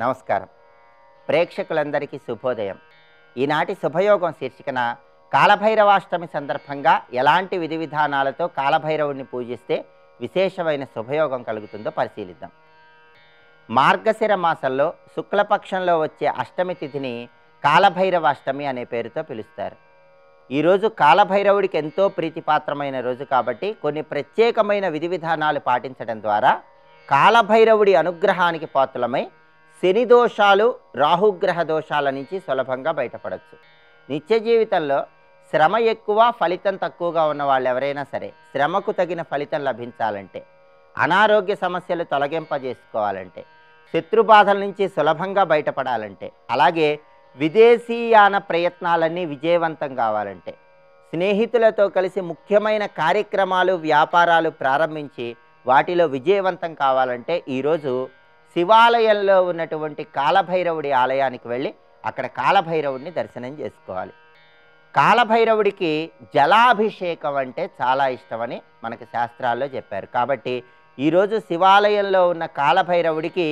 నమస్కారం. ప్రేక్షకులందరికీ శుభోదయం. ఈనాటి శుభయోగం శీర్షికన కాలభైరవాష్టమి సందర్భంగా ఎలాంటి విధి విధానాలతో కాలభైరవుడిని పూజిస్తే విశేషమైన శుభయోగం కలుగుతుందో పరిశీలిద్దాం. మార్గశిర మాసంలో శుక్లపక్షంలో వచ్చే అష్టమి తిథిని కాలభైరవాష్టమి అనే పేరుతో పిలుస్తారు. ఈరోజు కాలభైరవుడికి ఎంతో ప్రీతిపాత్రమైన రోజు కాబట్టి కొన్ని ప్రత్యేకమైన విధి విధానాలు పాటించడం ద్వారా కాలభైరవుడి అనుగ్రహానికి పాత్రలమై శని దోషాలు, రాహుగ్రహ దోషాల నుంచి సులభంగా బయటపడవచ్చు. నిత్య జీవితంలో శ్రమ ఎక్కువ, ఫలితం తక్కువగా ఉన్న వాళ్ళు ఎవరైనా సరే శ్రమకు తగిన ఫలితం లభించాలంటే, అనారోగ్య సమస్యలు తొలగింపజేసుకోవాలంటే, శత్రుబాధల నుంచి సులభంగా బయటపడాలంటే, అలాగే విదేశీయాన ప్రయత్నాలన్నీ విజయవంతం కావాలంటే, స్నేహితులతో కలిసి ముఖ్యమైన కార్యక్రమాలు, వ్యాపారాలు ప్రారంభించి వాటిలో విజయవంతం కావాలంటే ఈరోజు శివాలయంలో ఉన్నటువంటి కాలభైరవుడి ఆలయానికి వెళ్ళి అక్కడ కాలభైరవుడిని దర్శనం చేసుకోవాలి. కాలభైరవుడికి జలాభిషేకం అంటే చాలా ఇష్టమని మనకు శాస్త్రాల్లో చెప్పారు. కాబట్టి ఈరోజు శివాలయంలో ఉన్న కాలభైరవుడికి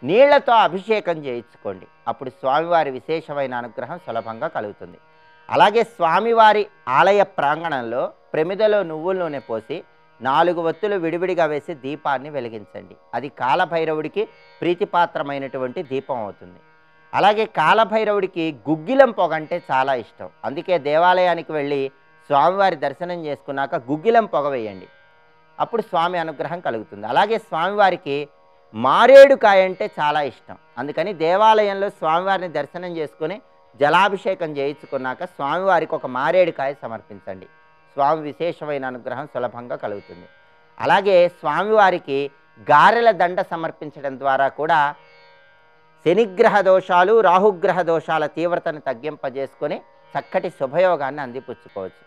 నీళ్లతో అభిషేకం చేయించుకోండి. అప్పుడు స్వామివారి విశేషమైన అనుగ్రహం సులభంగా కలుగుతుంది. అలాగే స్వామివారి ఆలయ ప్రాంగణంలో ప్రమిదలో నువ్వుల నూనె పోసి 4 ఒత్తులు విడివిడిగా వేసి దీపాన్ని వెలిగించండి. అది కాలభైరవుడికి ప్రీతిపాత్రమైనటువంటి దీపం అవుతుంది. అలాగే కాలభైరవుడికి గుగ్గిలం పొగ అంటే చాలా ఇష్టం. అందుకే దేవాలయానికి వెళ్ళి స్వామివారి దర్శనం చేసుకున్నాక గుగ్గిలం పొగ వేయండి. అప్పుడు స్వామి అనుగ్రహం కలుగుతుంది. అలాగే స్వామివారికి మారేడుకాయ అంటే చాలా ఇష్టం. అందుకని దేవాలయంలో స్వామివారిని దర్శనం చేసుకుని జలాభిషేకం చేయించుకున్నాక స్వామివారికి ఒక మారేడుకాయ సమర్పించండి. స్వామి విశేషమైన అనుగ్రహం సులభంగా కలుగుతుంది. అలాగే స్వామివారికి గారెల దండ సమర్పించడం ద్వారా కూడా శనిగ్రహ దోషాలు, రాహుగ్రహ దోషాల తీవ్రతను తగ్గింపజేసుకొని చక్కటి శుభయోగాన్ని అందిపుచ్చుకోవచ్చు.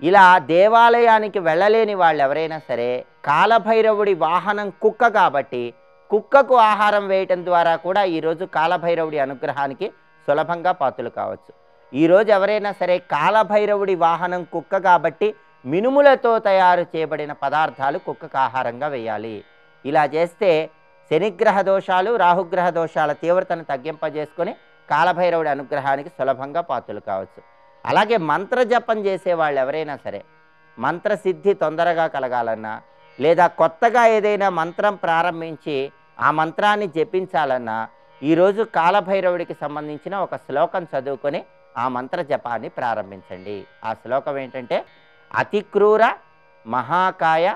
ఇలా దేవాలయానికి వెళ్ళలేని వాళ్ళు ఎవరైనా సరే కాలభైరవుడి వాహనం కుక్క కాబట్టి కుక్కకు ఆహారం వేయటం ద్వారా కూడా ఈరోజు కాలభైరవుడి అనుగ్రహానికి సులభంగా పాత్రలు కావచ్చు. ఈరోజు ఎవరైనా సరే కాలభైరవుడి వాహనం కుక్క కాబట్టి మినుములతో తయారు చేయబడిన పదార్థాలు కుక్కకు ఆహారంగా వేయాలి. ఇలా చేస్తే శనిగ్రహ దోషాలు, రాహుగ్రహ దోషాల తీవ్రతను తగ్గింపజేసుకొని కాలభైరవుడి అనుగ్రహానికి సులభంగా పాత్రలు కావచ్చు. అలాగే మంత్రజపం చేసేవాళ్ళు ఎవరైనా సరే మంత్రసిద్ధి తొందరగా కలగాలన్నా, లేదా కొత్తగా ఏదైనా మంత్రం ప్రారంభించి ఆ మంత్రాన్ని జపించాలన్నా ఈరోజు కాలభైరవుడికి సంబంధించిన ఒక శ్లోకం చదువుకొని ఆ మంత్ర జపాన్ని ప్రారంభించండి. ఆ శ్లోకం ఏంటంటే, అతిక్రూర మహాకాయ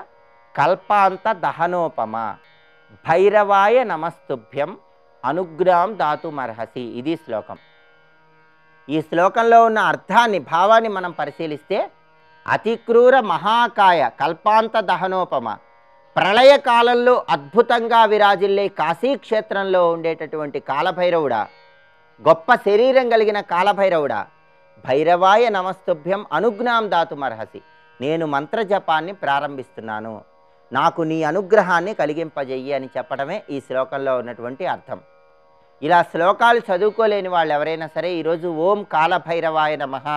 కల్పాంత దహనోపమ భైరవాయ నమస్తుభ్యం అనుగ్రహం దాతుమర్హసి. ఇది శ్లోకం. ఈ శ్లోకంలో ఉన్న అర్థాన్ని, భావాన్ని మనం పరిశీలిస్తే, అతిక్రూర మహాకాయ కల్పాంత దహనోపమ, ప్రళయకాలంలో అద్భుతంగా విరాజిల్లే కాశీక్షేత్రంలో ఉండేటటువంటి కాలభైరవుడా, గొప్ప శరీరం కలిగిన కాలభైరవుడా, భైరవాయ నమస్తుభ్యం అనుజ్ఞాం దాతుమర్హసి, నేను మంత్రజపాన్ని ప్రారంభిస్తున్నాను, నాకు నీ అనుగ్రహాన్ని కలిగింపజెయ్యి అని చెప్పడమే ఈ శ్లోకంలో ఉన్నటువంటి అర్థం. ఇలా శ్లోకాలు చదువుకోలేని వాళ్ళు ఎవరైనా సరే ఈరోజు ఓం కాలభైరవాయ నమః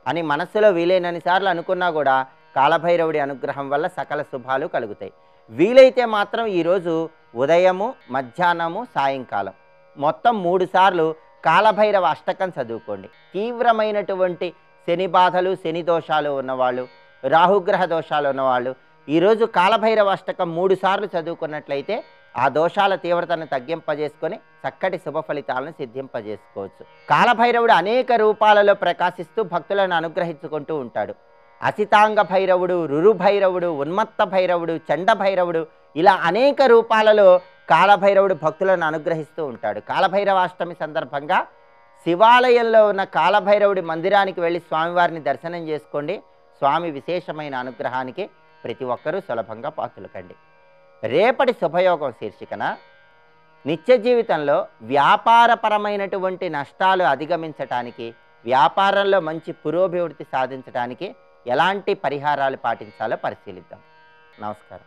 అని మనస్సులో వీలైనన్ని సార్లు అనుకున్నా కూడా కాలభైరవుడి అనుగ్రహం వల్ల సకల శుభాలు కలుగుతాయి. వీలైతే మాత్రం ఈరోజు ఉదయము, మధ్యాహ్నము, సాయంకాలం మొత్తం 3 సార్లు కాలభైరవ అష్టకం చదువుకోండి. తీవ్రమైనటువంటి శని బాధలు, శని దోషాలు ఉన్నవాళ్ళు, రాహుగ్రహ దోషాలు ఉన్నవాళ్ళు ఈరోజు కాలభైరవ అష్టకం 3 సార్లు చదువుకున్నట్లయితే ఆ దోషాల తీవ్రతను తగ్గింపజేసుకొని చక్కటి శుభ ఫలితాలను సిద్ధింపజేసుకోవచ్చు. కాలభైరవుడు అనేక రూపాలలో ప్రకాశిస్తూ భక్తులను అనుగ్రహించుకుంటూ ఉంటాడు. అసితాంగ భైరవుడు, రురుభైరవుడు, ఉన్మత్త భైరవుడు, చండ భైరవుడు, ఇలా అనేక రూపాలలో కాలభైరవుడు భక్తులను అనుగ్రహిస్తూ ఉంటాడు. కాలభైరవాష్టమి సందర్భంగా శివాలయంలో ఉన్న కాలభైరవుడి మందిరానికి వెళ్ళి స్వామివారిని దర్శనం చేసుకోండి. స్వామి విశేషమైన అనుగ్రహానికి ప్రతి ఒక్కరూ సులభంగా పాత్రలు కండి. రేపటి శుభయోగం శీర్షికన నిత్య జీవితంలో వ్యాపారపరమైనటువంటి నష్టాలు అధిగమించటానికి, వ్యాపారంలో మంచి పురోభివృద్ధి సాధించడానికి ఎలాంటి పరిహారాలు పాటించాలో పరిశీలిద్దాం. నమస్కారం.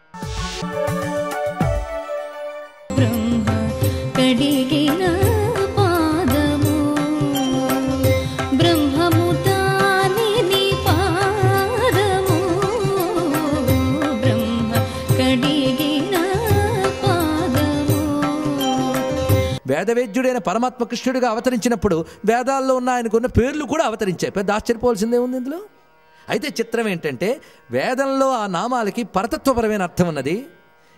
వేదవేద్యుడైన పరమాత్మ కృష్ణుడిగా అవతరించినప్పుడు వేదాల్లో ఉన్న ఆయనకున్న పేర్లు కూడా అవతరించాయి. పెద్ద ఆశ్చర్యపోవాల్సిందే ఉంది ఇందులో. అయితే చిత్రం ఏంటంటే వేదంలో ఆ నామాలకి పరతత్వపరమైన అర్థం ఉన్నది,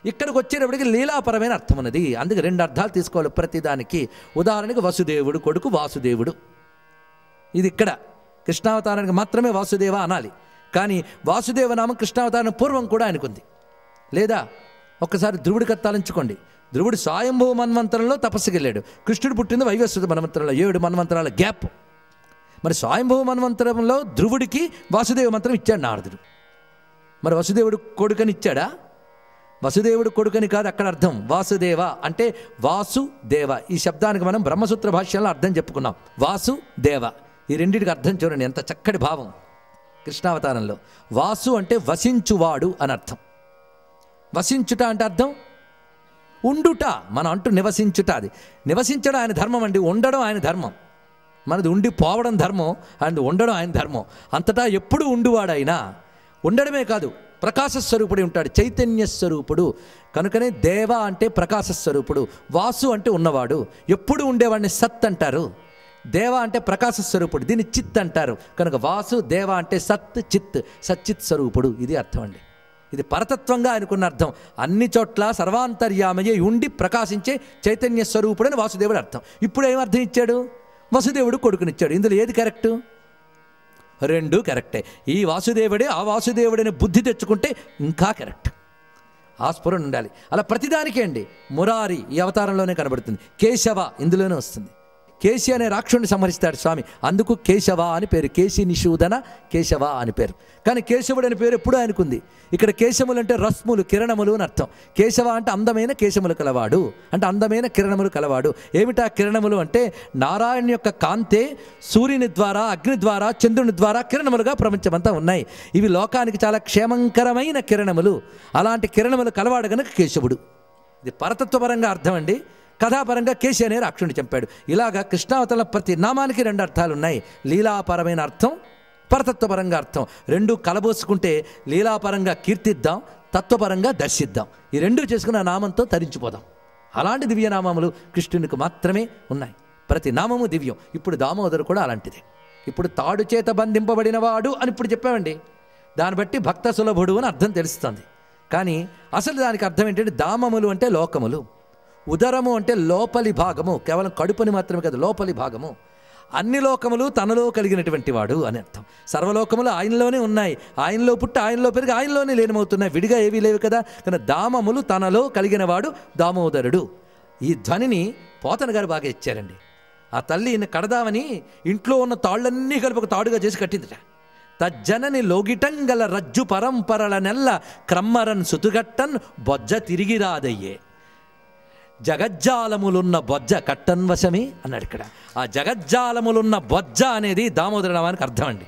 ఇక్కడికి వచ్చేటప్పటికి లీలాపరమైన అర్థం ఉన్నది. అందుకే 2 అర్థాలు తీసుకోవాలి ప్రతిదానికి. ఉదాహరణకి వసుదేవుడు కొడుకు వాసుదేవుడు, ఇది ఇక్కడ కృష్ణావతారానికి మాత్రమే వాసుదేవ అనాలి. కానీ వాసుదేవ నామం కృష్ణావతారం పూర్వం కూడా ఆయనకుంది. లేదా ఒక్కసారి ధ్రువుడి కథ తలంచుకోండి. ధ్రువుడు స్వయంభవ మన్వంతరంలో తపస్సుకి వెళ్ళాడు, కృష్ణుడు పుట్టింది వైవస్వత మన్వంతరంలో, 7 మన్వంతరాల గ్యాప్. మరి స్వయంభవ మన్వంతరంలో ధ్రువుడికి వాసుదేవ మంత్రం ఇచ్చాడు నారదుడు. మరి వసుదేవుడు కొడుకని ఇచ్చాడా? వసుదేవుడు కొడుకని కాదు అక్కడ అర్థం. వాసుదేవ అంటే వాసుదేవ. ఈ శబ్దానికి మనం బ్రహ్మసూత్ర భాష్యంలో అర్థం చెప్పుకున్నాం. వాసుదేవ, ఈ రెండింటికి అర్థం చూడండి ఎంత చక్కటి భావం. కృష్ణావతారంలో వాసు అంటే వసించువాడు అని అర్థం. వసించుట అంటే అర్థం ఉండుట. మనం అంటూ నివసించుట, అది నివసించడం ఆయన ధర్మం అండి, ఉండడం ఆయన ధర్మం. మనది ఉండి పోవడం ధర్మం, ఆయన ఉండడం ఆయన ధర్మం. అంతటా ఎప్పుడు ఉండువాడైనా, ఉండడమే కాదు ప్రకాశ స్వరూపుడే ఉంటాడు, చైతన్య స్వరూపుడు. కనుకనే దేవ అంటే ప్రకాశ స్వరూపుడు, వాసు అంటే ఉన్నవాడు, ఎప్పుడు ఉండేవాడిని సత్ అంటారు. దేవ అంటే ప్రకాశ స్వరూపుడు, దీన్ని చిత్ అంటారు. కనుక వాసు దేవ అంటే సత్ చిత్, సచ్చిత్ స్వరూపుడు, ఇది అర్థం అండి. ఇది పరతత్వంగా ఆయనకున్న అర్థం. అన్ని చోట్ల సర్వాంతర్యామయ్యే ఉండి ప్రకాశించే చైతన్య స్వరూపుడని వాసుదేవుడు అర్థం. ఇప్పుడు ఏమర్థం ఇచ్చాడు? వసుదేవుడు కొడుకునిచ్చాడు. ఇందులో ఏది కరెక్టు? 2 కరెక్టే. ఈ వాసుదేవుడే ఆ వాసుదేవుడని బుద్ధి తెచ్చుకుంటే ఇంకా కరెక్ట్. ఆ స్ఫురణ ఉండాలి. అలా ప్రతిదానికే అండి. మురారి ఈ అవతారంలోనే కనబడుతుంది, కేశవ ఇందులోనే వస్తుంది. కేశి అనే రాక్షుడిని సంహరిస్తాడు స్వామి, అందుకు కేశవ అని పేరు. కేశి నిషూదన కేశవ అని పేరు. కానీ కేశవుడు అని పేరు ఎప్పుడూ ఆయనకుంది. ఇక్కడ కేశములు అంటే రశ్ములు, కిరణములు అని అర్థం. కేశవ అంటే అందమైన కేశములు కలవాడు, అంటే అందమైన కిరణములు కలవాడు. ఏమిటా కిరణములు అంటే నారాయణ యొక్క కాంతే సూర్యుని ద్వారా, అగ్ని ద్వారా, చంద్రుని ద్వారా కిరణములుగా ప్రపంచమంతా ఉన్నాయి. ఇవి లోకానికి చాలా క్షేమంకరమైన కిరణములు. అలాంటి కిరణములు కలవాడు గనుక కేశవుడు. ఇది పరతత్వపరంగా అర్థం అండి. కథాపరంగా కేశి అనే రాక్షుడిని చంపాడు. ఇలాగా కృష్ణావతారంలో ప్రతి నామానికి 2 అర్థాలు ఉన్నాయి. లీలాపరమైన అర్థం, పరతత్వపరంగా అర్థం. 2 కలబోసుకుంటే లీలాపరంగా కీర్తిద్దాం, తత్వపరంగా దర్శిద్దాం. ఈ 2 చేసుకున్న నామంతో తరించిపోదాం. అలాంటి దివ్యనామములు కృష్ణునికి మాత్రమే ఉన్నాయి. ప్రతి నామము దివ్యం. ఇప్పుడు దామోదరు కూడా అలాంటిదే. ఇప్పుడు తాడు చేత బంధింపబడినవాడు అని ఇప్పుడు చెప్పామండి. దాన్ని బట్టి భక్త సులభుడు అని అర్థం తెలుస్తుంది. కానీ అసలు దానికి అర్థం ఏంటంటే దామములు అంటే లోకములు, ఉదరము అంటే లోపలి భాగము, కేవలం కడుపుని మాత్రమే కాదు లోపలి భాగము. అన్ని లోకములు తనలో కలిగినటువంటి వాడు అని అర్థం. సర్వలోకములు ఆయనలోనే ఉన్నాయి, ఆయనలో పుట్టి ఆయనలో పెరిగి ఆయనలోనే లీనమవుతున్నాయి, విడిగా ఏవీ లేవు కదా. కానీ దామములు తనలో కలిగిన వాడు దామోదరుడు. ఈ ధ్వనిని పోతన గారు బాగా ఇచ్చారండి. ఆ తల్లి ఈయన కడదామని ఇంట్లో ఉన్న తాళ్ళన్నీ కలిపి ఒక తాడుగా చేసి కట్టిందిట. తజ్జనని లోగిటంగల రజ్జు పరంపరల నెల్ల క్రమ్మరన్ సుతుగట్టన్ బొజ్జ తిరిగి రాదయ్యే. జగజ్జాలములున్న బొజ్జ కట్టన్వశమే అన్నాడు ఇక్కడ. ఆ జగజ్జాలములున్న బొజ్జ అనేది దామోదర నామానికి అర్థం అండి.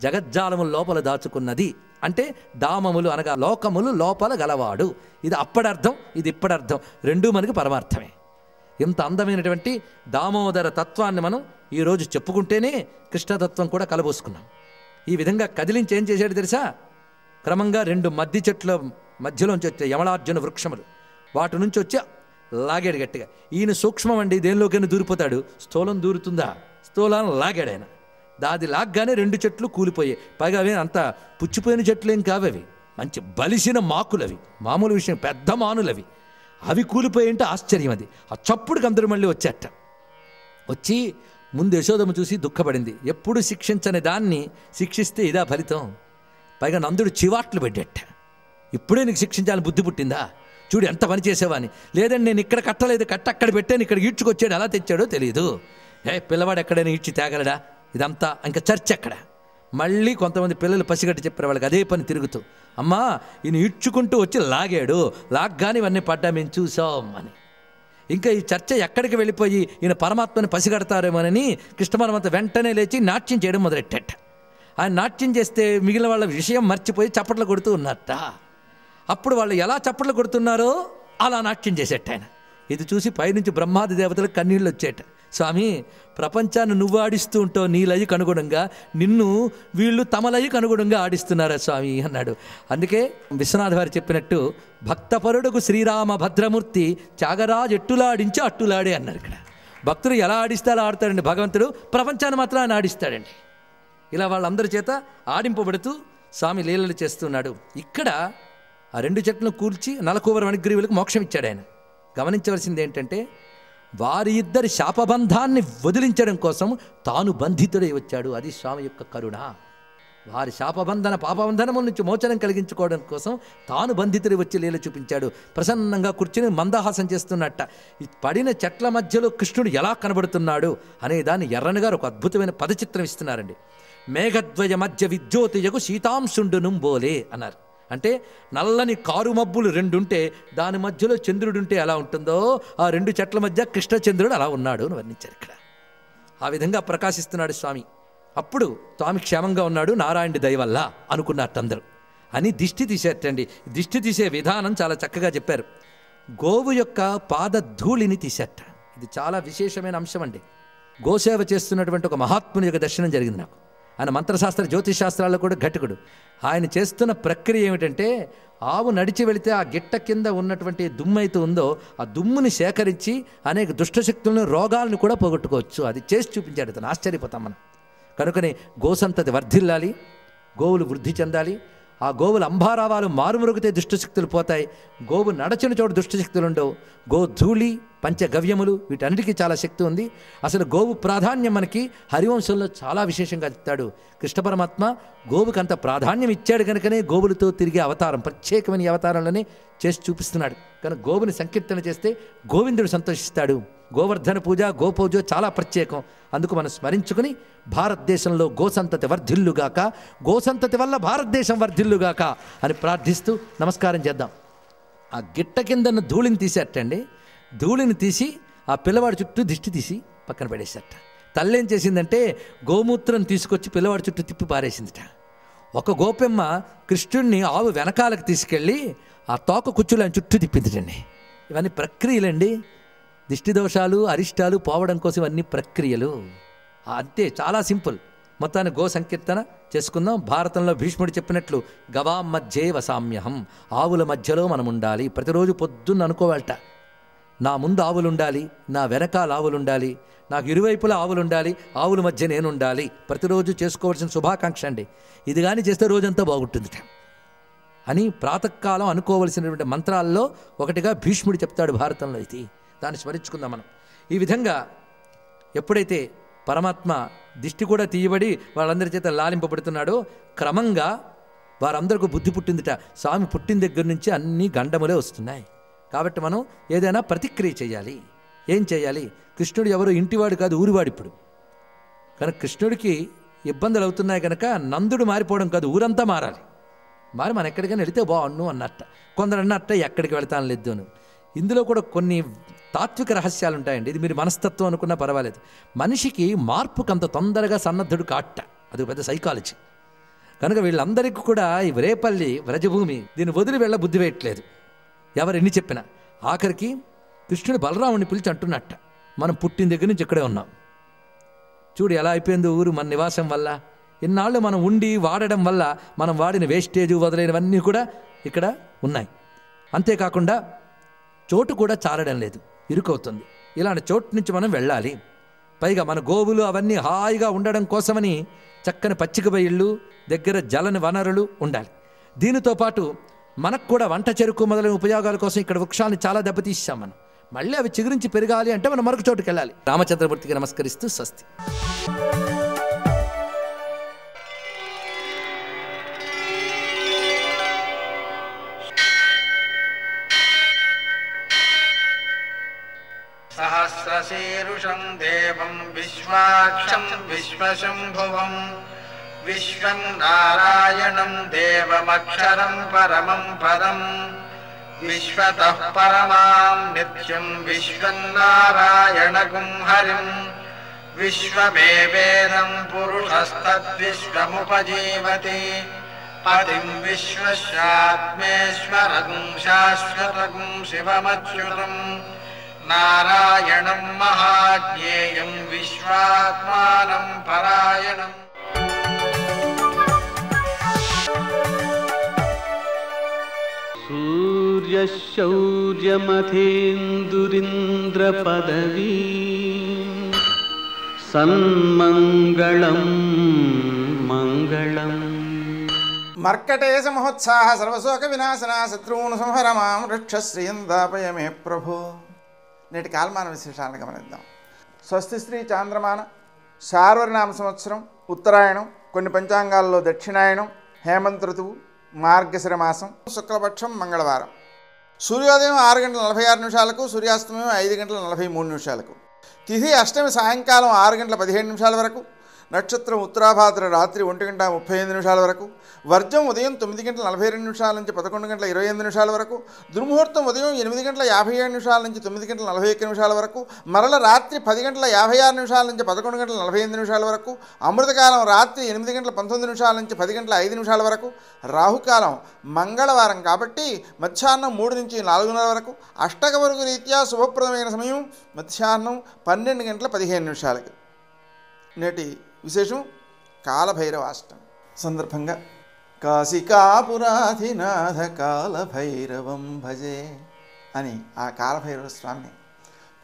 జగజ్జాలములు లోపల దాచుకున్నది అంటే దామములు అనగా లోకములు లోపల గలవాడు. ఇది అప్పడర్థం, ఇది ఇప్పడర్థం, 2 మనకి పరమార్థమే. ఇంత అందమైనటువంటి దామోదర తత్వాన్ని మనం ఈరోజు చెప్పుకుంటేనే కృష్ణతత్వం కూడా కలబోసుకున్నాం. ఈ విధంగా కదిలించి ఏం చేశాడు తెలుసా? క్రమంగా 2 మద్ది చెట్ల మధ్యలోంచి వచ్చే యమలార్జున వృక్షములు, వాటి నుంచి వచ్చి లాగాడు గట్టిగా. ఈయన సూక్ష్మం అండి, దేనిలోకైనా దూరిపోతాడు. స్థూలం దూరుతుందా? స్థూలాన్ని లాగాడు ఆయన. దాది లాగ్గానే 2 చెట్లు కూలిపోయాయి. పైగా అవి అంత పుచ్చిపోయిన చెట్లు ఏం కావవి, మంచి బలిసిన మాకులవి, మామూలు విషయం, పెద్ద మానులవి. అవి కూలిపోయింటే ఆశ్చర్యం. అది ఆ చప్పుడుకి అందరూ మళ్ళీ వచ్చేట. వచ్చి ముందు యశోదమ్మ చూసి దుఃఖపడింది. ఎప్పుడు శిక్షించని దాన్ని శిక్షిస్తే ఇదా ఫలితం. పైగా నందుడు చివాట్లు పెట్టేట. ఇప్పుడే నీకు శిక్షించాలని బుద్ధి పుట్టిందా? చూడు ఎంత పని చేసేవాని. లేదండి నేను ఇక్కడ కట్టలేదు, అక్కడ పెట్టాను, ఇక్కడ ఈడ్చుకొచ్చాడు, ఎలా తెచ్చాడో తెలియదు. పిల్లవాడు ఎక్కడైనా ఈడ్చి తేగలడా? ఇదంతా ఇంకా చర్చ ఎక్కడ? మళ్ళీ కొంతమంది పిల్లలు పసిగట్టి చెప్పారు వాళ్ళకి అదే పని తిరుగుతూ, అమ్మా ఈయన ఈడ్చుకుంటూ వచ్చి లాగాడు, లాగ్గాని ఇవన్నీ పడ్డా మేము చూసాం అని. ఇంకా ఈ చర్చ ఎక్కడికి వెళ్ళిపోయి ఈయన పరమాత్మని పసిగడతారేమోనని కృష్ణ పరమాత్మ వెంటనే లేచి నాట్యం చేయడం మొదలెట్టాట. ఆయన నాట్యం చేస్తే మిగిలిన వాళ్ళ విషయం మర్చిపోయి చప్పట్లు కొడుతూ ఉన్నట్ట. అప్పుడు వాళ్ళు ఎలా చప్పట్లు కొడుతున్నారో అలా నాట్యం చేసేట ఆయన. ఇది చూసి పైనుంచి బ్రహ్మాది దేవతలకు కన్నీళ్ళు వచ్చేట. స్వామి, ప్రపంచాన్ని నువ్వు ఆడిస్తూ ఉంటావు నీ లయకు అనుగుణంగా, నిన్ను వీళ్ళు తమ లయకు అనుగుణంగా ఆడిస్తున్నారా స్వామి అన్నాడు. అందుకే విశ్వనాథ వారు చెప్పినట్టు భక్తపరుడుకు శ్రీరామ భద్రమూర్తి త్యాగరాజు ఎట్టులాడించి అట్టులాడే అన్నారు. ఇక్కడ భక్తులు ఎలా ఆడిస్తే అలా ఆడతాడండి భగవంతుడు, ప్రపంచాన్ని మాత్రం ఆయన ఆడిస్తాడండి. ఇలా వాళ్ళందరి చేత ఆడింపబడుతూ స్వామి లీలలు చేస్తున్నాడు. ఇక్కడ ఆ 2 చెట్లను కూల్చి నలకూవర వణిగ్రీవులకు మోక్షం ఇచ్చాడు ఆయన. గమనించవలసింది ఏంటంటే, వారి ఇద్దరి శాపబంధాన్ని వదిలించడం కోసం తాను బంధితుడై వచ్చాడు. అది స్వామి యొక్క కరుణ. వారి శాపబంధన పాపబంధనముల నుంచి మోచనం కలిగించుకోవడం కోసం తాను బంధితుడై వచ్చి లీల చూపించాడు. ప్రసన్నంగా కూర్చుని మందహాసం చేస్తున్నట్ట. ఈ పడిన చెట్ల మధ్యలో కృష్ణుడు ఎలా కనబడుతున్నాడు అనే దాన్ని ఎర్రన్ గారు ఒక అద్భుతమైన పదచిత్రం ఇస్తున్నారండి. మేఘద్వయ మధ్య విద్యోతియకు సీతాంశుండును బోలే అన్నారు. అంటే నల్లని కారు మబ్బులు 2 ఉంటే దాని మధ్యలో చంద్రుడుంటే ఎలా ఉంటుందో ఆ 2 చెట్ల మధ్య కృష్ణచంద్రుడు అలా ఉన్నాడు అని వర్ణించారు. ఇక్కడ ఆ విధంగా ప్రకాశిస్తున్నాడు స్వామి. అప్పుడు స్వామి క్షేమంగా ఉన్నాడు నారాయణుడి దయ వల్ల అనుకున్నట్టందరూ అని దిష్టి తీసేటండి. దిష్టి తీసే విధానం చాలా చక్కగా చెప్పారు. గోవు యొక్క పాద ధూళిని తీసేట. ఇది చాలా విశేషమైన అంశం అండి. గోసేవ చేస్తున్నటువంటి ఒక మహాత్ముని యొక్క దర్శనం జరిగింది నాకు. ఆయన మంత్రశాస్త్ర జ్యోతిష్ శాస్త్రాల్లో కూడా ఘటకుడు. ఆయన చేస్తున్న ప్రక్రియ ఏమిటంటే, ఆవు నడిచి వెళితే ఆ గిట్ట కింద ఉన్నటువంటి దుమ్ము అయితే ఉందో ఆ దుమ్ముని సేకరించి అనేక దుష్టశక్తులను రోగాలను కూడా పోగొట్టుకోవచ్చు. అది చేసి చూపించాడు. అతను ఆశ్చర్యపోతాం మనం. కనుకనే గోసంతతి వర్ధిల్లాలి, గోవులు వృద్ధి చెందాలి. ఆ గోవులు అంబారావాలు మారుమురుగుతే దుష్టశక్తులు పోతాయి. గోవు నడచిన చోటు దుష్టశక్తులు ఉండవు. గోధూళి పంచగవ్యములు వీటన్నిటికీ చాలా శక్తి ఉంది. అసలు గోవు ప్రాధాన్యం మనకి హరివంశంలో చాలా విశేషంగా చెప్తాడు. కృష్ణ పరమాత్మ గోవుకి అంత ప్రాధాన్యం ఇచ్చాడు కనుకనే గోవులతో తిరిగే అవతారం ప్రత్యేకమైన అవతారాలని చేసి చూపిస్తున్నాడు. కనుక గోవుని సంకీర్తన చేస్తే గోవిందుడు సంతోషిస్తాడు. గోవర్ధన పూజ గోపూజ చాలా ప్రత్యేకం. అందుకు మనం స్మరించుకుని భారతదేశంలో గోసంతతి వర్ధిల్లుగాక, గోసంతతి వల్ల భారతదేశం వర్ధిల్లుగాక అని ప్రార్థిస్తూ నమస్కారం చేద్దాం. ఆ గిట్ట కిందన్న ధూళిని తీసేటండి. ధూళిని తీసి ఆ పిల్లవాడి చుట్టూ దిష్టి తీసి పక్కన పడేసేట. తల్లి ఏం చేసిందంటే గోమూత్రం తీసుకొచ్చి పిల్లవాడి చుట్టూ తిప్పి పారేసిందిట. ఒక గోపెమ్మ కృష్ణుడిని ఆవు వెనకాలకు తీసుకెళ్ళి ఆ తోక కుచ్చులు ఆయన చుట్టూ తిప్పిందిటండి. ఇవన్నీ ప్రక్రియలండి. దిష్టి దోషాలు అరిష్టాలు పోవడం కోసం ఇవన్నీ ప్రక్రియలు. అంతే, చాలా సింపుల్. మొత్తాన్ని గో సంకీర్తన చేసుకుందాం. భారతంలో భీష్ముడు చెప్పినట్లు గవాం మధ్యే వసామ్యహం, ఆవుల మధ్యలో మనం ఉండాలి. ప్రతిరోజు పొద్దున్న అనుకోవాలట, నా ముందు ఆవులు ఉండాలి, నా వెనకాల ఆవులు ఉండాలి, నాకు ఇరువైపులా ఆవులు ఉండాలి, ఆవుల మధ్య నేను ఉండాలి. ప్రతిరోజు చేసుకోవాల్సిన శుభాకాంక్ష అండి. ఇది కానీ చేస్తే రోజంతా బాగుంటుందిట అని ప్రాతకాలం అనుకోవలసినటువంటి మంత్రాల్లో ఒకటిగా భీష్ముడు చెప్తాడు భారతంలో. ఇది దాన్ని స్మరించుకుందాం మనం. ఈ విధంగా ఎప్పుడైతే పరమాత్మ దిష్టి కూడా తీయబడి వాళ్ళందరి చేత లాలింపబడుతున్నాడో క్రమంగా వారందరికీ బుద్ధి పుట్టిందిట. స్వామి పుట్టిన దగ్గర నుంచి అన్నీ గండములే వస్తున్నాయి. కాబట్టి మనం ఏదైనా ప్రతిక్రియ చేయాలి. ఏం చేయాలి? కృష్ణుడు ఎవరు ఇంటివాడు కాదు, ఊరివాడు. ఇప్పుడు కనుక కృష్ణుడికి ఇబ్బందులు అవుతున్నాయి కనుక నందుడు మారిపోవడం కాదు, ఊరంతా మారాలి. మరి మనం ఎక్కడికైనా వెళితే బాగుండు అన్నట్ట. కొందరు అన్నట్ట ఎక్కడికి వెళతాను లేదు అని. ఇందులో కూడా కొన్ని తాత్విక రహస్యాలు ఉంటాయండి. ఇది మీరు మనస్తత్వం అనుకున్నా పర్వాలేదు. మనిషికి మార్పుకు అంత తొందరగా సన్నద్ధుడు కాట్ట, అది పెద్ద సైకాలజీ. కనుక వీళ్ళందరికీ కూడా ఈ రేపల్లి వ్రజభూమి దీన్ని వదిలి వెళ్ళ బుద్ధి వేయట్లేదు ఎవరు ఎన్ని చెప్పినా. ఆఖరికి కృష్ణుడు బలరాముని పిలిచి అంటున్నట్ట, మనం పుట్టిన దగ్గర నుంచి ఇక్కడే ఉన్నాం, చూడు ఎలా అయిపోయింది ఊరు మన నివాసం వల్ల. ఇన్నాళ్ళు మనం ఉండి వాడడం వల్ల మనం వాడిన వేస్టేజు వదిలేనివన్నీ కూడా ఇక్కడ ఉన్నాయి. అంతేకాకుండా చోటు కూడా చాలడం లేదు, ఇరుకవుతుంది. ఇలాంటి చోటు నుంచి మనం వెళ్ళాలి. పైగా మన గోవులు అవన్నీ హాయిగా ఉండడం కోసమని చక్కని పచ్చిక బయళ్ళు దగ్గర జలని వనరులు ఉండాలి. దీనితో పాటు మనకు కూడా వంట చెరుకు మొదలైన ఉపయోగాల కోసం ఇక్కడ వృక్షాన్ని చాలా దెబ్బతీసాం మనం. మళ్ళీ అవి చిగురించి పెరగాలి అంటే మనం మరొక చోటుకి వెళ్ళాలి. రామచంద్రమూర్తికి నమస్కరిస్తూ స్వస్తి. సహస్రశీరుషం దేవం విశ్వాక్షం విశ్వశంభువం విశ్వం నారాయణం దేవమక్షరం పరమం పదం విశ్వతః పరమాం నిత్యం విశ్వం నారాయణగుం హరిం విశ్వమేవేదం పురుషస్తద్విశ్వముపజీవతి పతిం విశ్వస్యాత్మేశ్వరగుం శాశ్వతగుం శివమచ్యుతం నారాయణం మహాజ్ఞేయం విశ్వాత్మానం పరాయణం. సూర్యశౌర్యమథేందురింద్రపదవీ సన్మంగళం మంగళం. మర్కటేశ మహోత్సాహ సర్వశోక వినాశన శత్రువును సంహరమాం రక్షశ్రియందాపయ మే ప్రభో. నేటి కాలమాన విశేషాలను గమనిద్దాం. స్వస్తి శ్రీ చాంద్రమాన శార్వరినామ సంవత్సరం ఉత్తరాయణం, కొన్ని పంచాంగాల్లో దక్షిణాయనం, హేమంత ఋతువు, మార్గశిర మాసం, శుక్లపక్షం, మంగళవారం. సూర్యోదయం 6:46 సూర్యాస్తమయం 5:43. తిథి అష్టమి సాయంకాలం 6:17 వరకు. నక్షత్రం ఉత్తరాభాద్ర రాత్రి 1:35 వరకు. వర్జం ఉదయం 9:42 నుంచి 11:25 వరకు. దుర్ముహూర్తం ఉదయం 8:57 నుంచి 9:41 వరకు. మరల రాత్రి 10:56 నుంచి 11:45 వరకు. అమృతకాలం రాత్రి 8:19 నుంచి 10:05 వరకు. రాహుకాలం మంగళవారం కాబట్టి మధ్యాహ్నం 3 నుంచి 4:30 వరకు. అష్టకవర్గ రీత్యా శుభప్రదమైన సమయం మధ్యాహ్నం 12:15. నేటి విశేషం కాలభైరవాష్టమి సందర్భంగా కాశికాపురాధినాథ కాలభైరవం భజే అని ఆ కాలభైరవ స్వామిని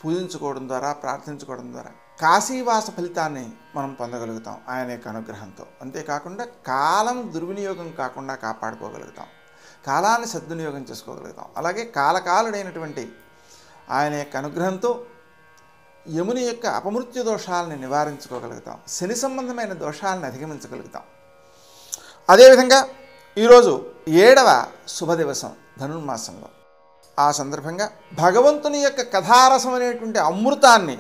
పూజించుకోవడం ద్వారా, ప్రార్థించుకోవడం ద్వారా కాశీవాస ఫలితాన్ని మనం పొందగలుగుతాం ఆయన యొక్క అనుగ్రహంతో. అంతేకాకుండా కాలం దుర్వినియోగం కాకుండా కాపాడుకోగలుగుతాం, కాలాన్ని సద్వినియోగం చేసుకోగలుగుతాం. అలాగే కాలకాలుడైనటువంటి ఆయన యొక్క అనుగ్రహంతో యముని యొక్క అపమృత్యు దోషాలని నివారించుకోగలుగుతాం, శని సంబంధమైన దోషాలను అధిగమించగలుగుతాం. అదేవిధంగా ఈరోజు 7వ శుభదివసం ధనుర్మాసంలో. ఆ సందర్భంగా భగవంతుని యొక్క కథారసం అనేటువంటి అమృతాన్ని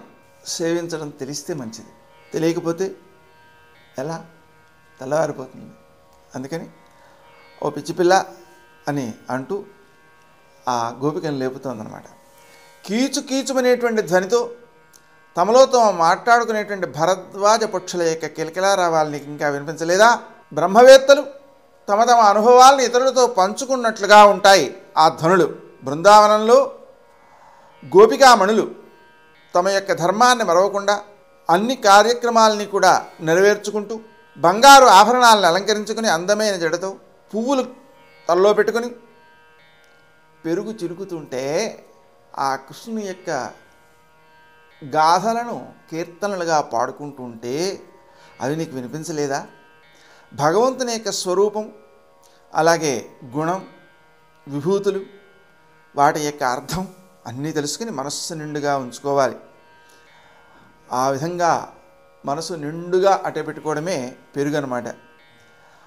సేవించడం తెలిస్తే మంచిది, తెలియకపోతే ఎలా, తెల్లవారిపోతుంది. అందుకని ఓ పిచ్చిపిల్ల అని అంటూ ఆ గోపికను లేపుతోందనమాట. కీచు కీచుమనేటువంటి ధ్వనితో తమలో తాము మాట్లాడుకునేటువంటి భరద్వాజ పక్షుల యొక్క కిలకిలారావాలు నీకు ఇంకా వినిపించలేదా? బ్రహ్మవేత్తలు తమ తమ అనుభవాలను ఇతరులతో పంచుకున్నట్లుగా ఉంటాయి ఆ ధ్వనులు. బృందావనంలో గోపికామణులు తమ యొక్క ధర్మాన్ని మరవకుండా అన్ని కార్యక్రమాలని కూడా నెరవేర్చుకుంటూ బంగారు ఆభరణాలను అలంకరించుకుని అందమైన జడతో పువ్వులు తలలో పెట్టుకుని పెరుగు చిలుకుతుంటే ఆ కృష్ణుని యొక్క గాథలను కీర్తనలుగా పాడుకుంటుంటే అవి నీకు వినిపించలేదా? భగవంతుని యొక్క స్వరూపం, అలాగే గుణం, విభూతులు, వాటి యొక్క అర్థం అన్నీ తెలుసుకుని మనస్సు నిండుగా ఉంచుకోవాలి. ఆ విధంగా మనసు నిండుగా అట్టే పెట్టుకోవడమే పెరుగు అన్నమాట.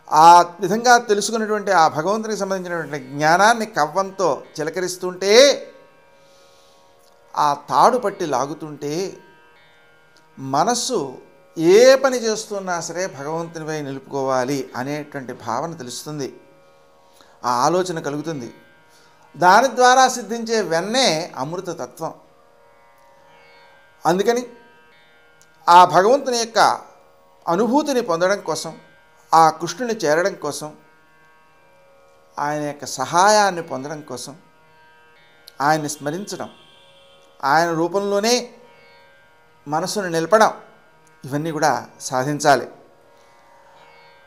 ఆ విధంగా తెలుసుకున్నటువంటి ఆ భగవంతునికి సంబంధించినటువంటి జ్ఞానాన్ని కవ్వంతో చిలకరిస్తుంటే, ఆ తాడు పట్టి లాగుతుంటే మనస్సు ఏ పని చేస్తున్నా సరే భగవంతునిపై నిలుపుకోవాలి అనేటువంటి భావన తెలుస్తుంది, ఆ ఆలోచన కలుగుతుంది. దాని ద్వారా సిద్ధించే వెన్నే అమృతతత్వం. అందుకని ఆ భగవంతుని యొక్క అనుభూతిని పొందడం కోసం, ఆ కృష్ణుని చేరడం కోసం, ఆయన యొక్క సహాయాన్ని పొందడం కోసం ఆయన్ని స్మరించడం, ఆయన రూపంలోనే మనసును నిలపడం, ఇవన్నీ కూడా సాధించాలి.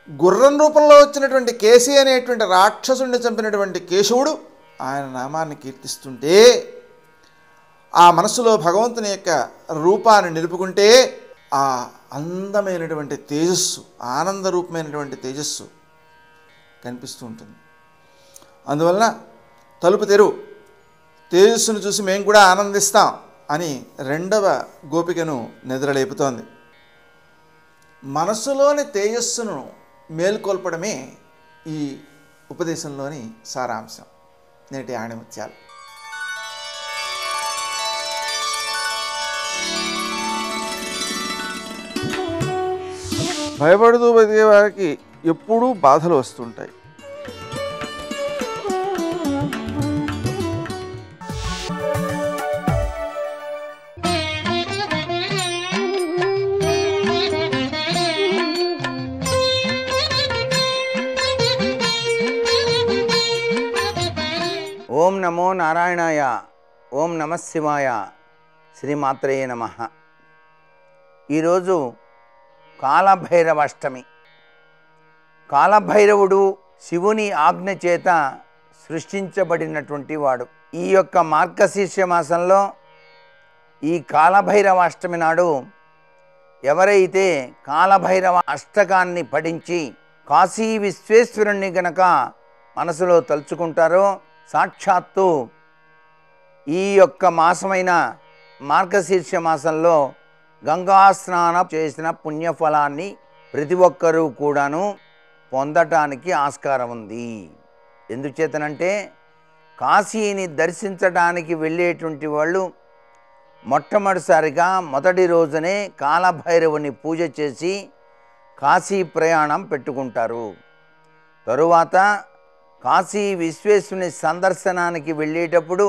గుర్రం రూపంలో వచ్చినటువంటి కేసి అనేటువంటి రాక్షసుడిని చంపినటువంటి కేశవుడు ఆయన నామాన్ని కీర్తిస్తుంటే, ఆ మనసులో భగవంతుని యొక్క రూపాన్ని నిలుపుకుంటే ఆ అందమైనటువంటి తేజస్సు, ఆనందరూపమైనటువంటి తేజస్సు కనిపిస్తూ ఉంటుంది. అందువలన తలుపు తెరువు, తేజస్సును చూసి మేము కూడా ఆనందిస్తాం అని 2వ గోపికను నిద్రలేపుతోంది. మనస్సులోని తేజస్సును మేల్కొల్పడమే ఈ ఉపదేశంలోని సారాంశం. నేటి ఆణిముత్యాలు. భయపడుతూ బతికే వారికి ఎప్పుడూ బాధలు వస్తుంటాయి. ఓం నమో నారాయణాయ, ఓం నమః శివాయ. శ్రీమాత్రే నమః. ఈరోజు కాలభైరవాష్టమి. కాలభైరవుడు శివుని ఆజ్ఞ చేత సృష్టించబడినటువంటి వాడు. ఈ యొక్క మార్గశీర్ష మాసంలో ఈ కాలభైరవాష్టమి నాడు ఎవరైతే కాలభైరవ అష్టకాన్ని పఠించి కాశీ విశ్వేశ్వరుణ్ణి గనక మనసులో తలుచుకుంటారో సాక్షాత్తు ఈ యొక్క మాసమైన మార్గశీర్ష మాసంలో గంగా స్నానం చేసిన పుణ్యఫలాన్ని ప్రతి ఒక్కరూ కూడాను పొందటానికి ఆస్కారం ఉంది. ఎందుచేతనంటే కాశీని దర్శించడానికి వెళ్ళేటువంటి వాళ్ళు మొట్టమొదటిసారిగా మొదటి రోజునే కాలభైరవుని పూజ చేసి కాశీ ప్రయాణం పెట్టుకుంటారు. తరువాత కాశీ విశ్వేశ్వరుని సందర్శనానికి వెళ్ళేటప్పుడు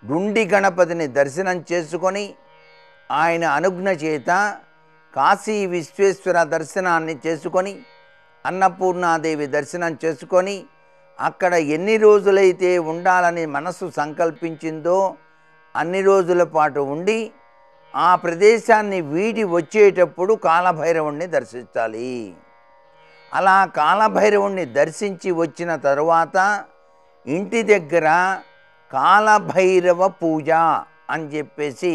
డుండి గణపతిని దర్శనం చేసుకొని ఆయన అనుజ్ఞ చేత కాశీ విశ్వేశ్వర దర్శనాన్ని చేసుకొని అన్నపూర్ణాదేవి దర్శనం చేసుకొని అక్కడ ఎన్ని రోజులైతే ఉండాలని మనసు సంకల్పించిందో అన్ని రోజుల పాటు ఉండి ఆ ప్రదేశాన్ని వీడి వచ్చేటప్పుడు కాలభైరవుణ్ణి దర్శించాలి. అలా కాలభైరవుణ్ణి దర్శించి వచ్చిన తరువాత ఇంటి దగ్గర కాలభైరవ పూజ అని చెప్పేసి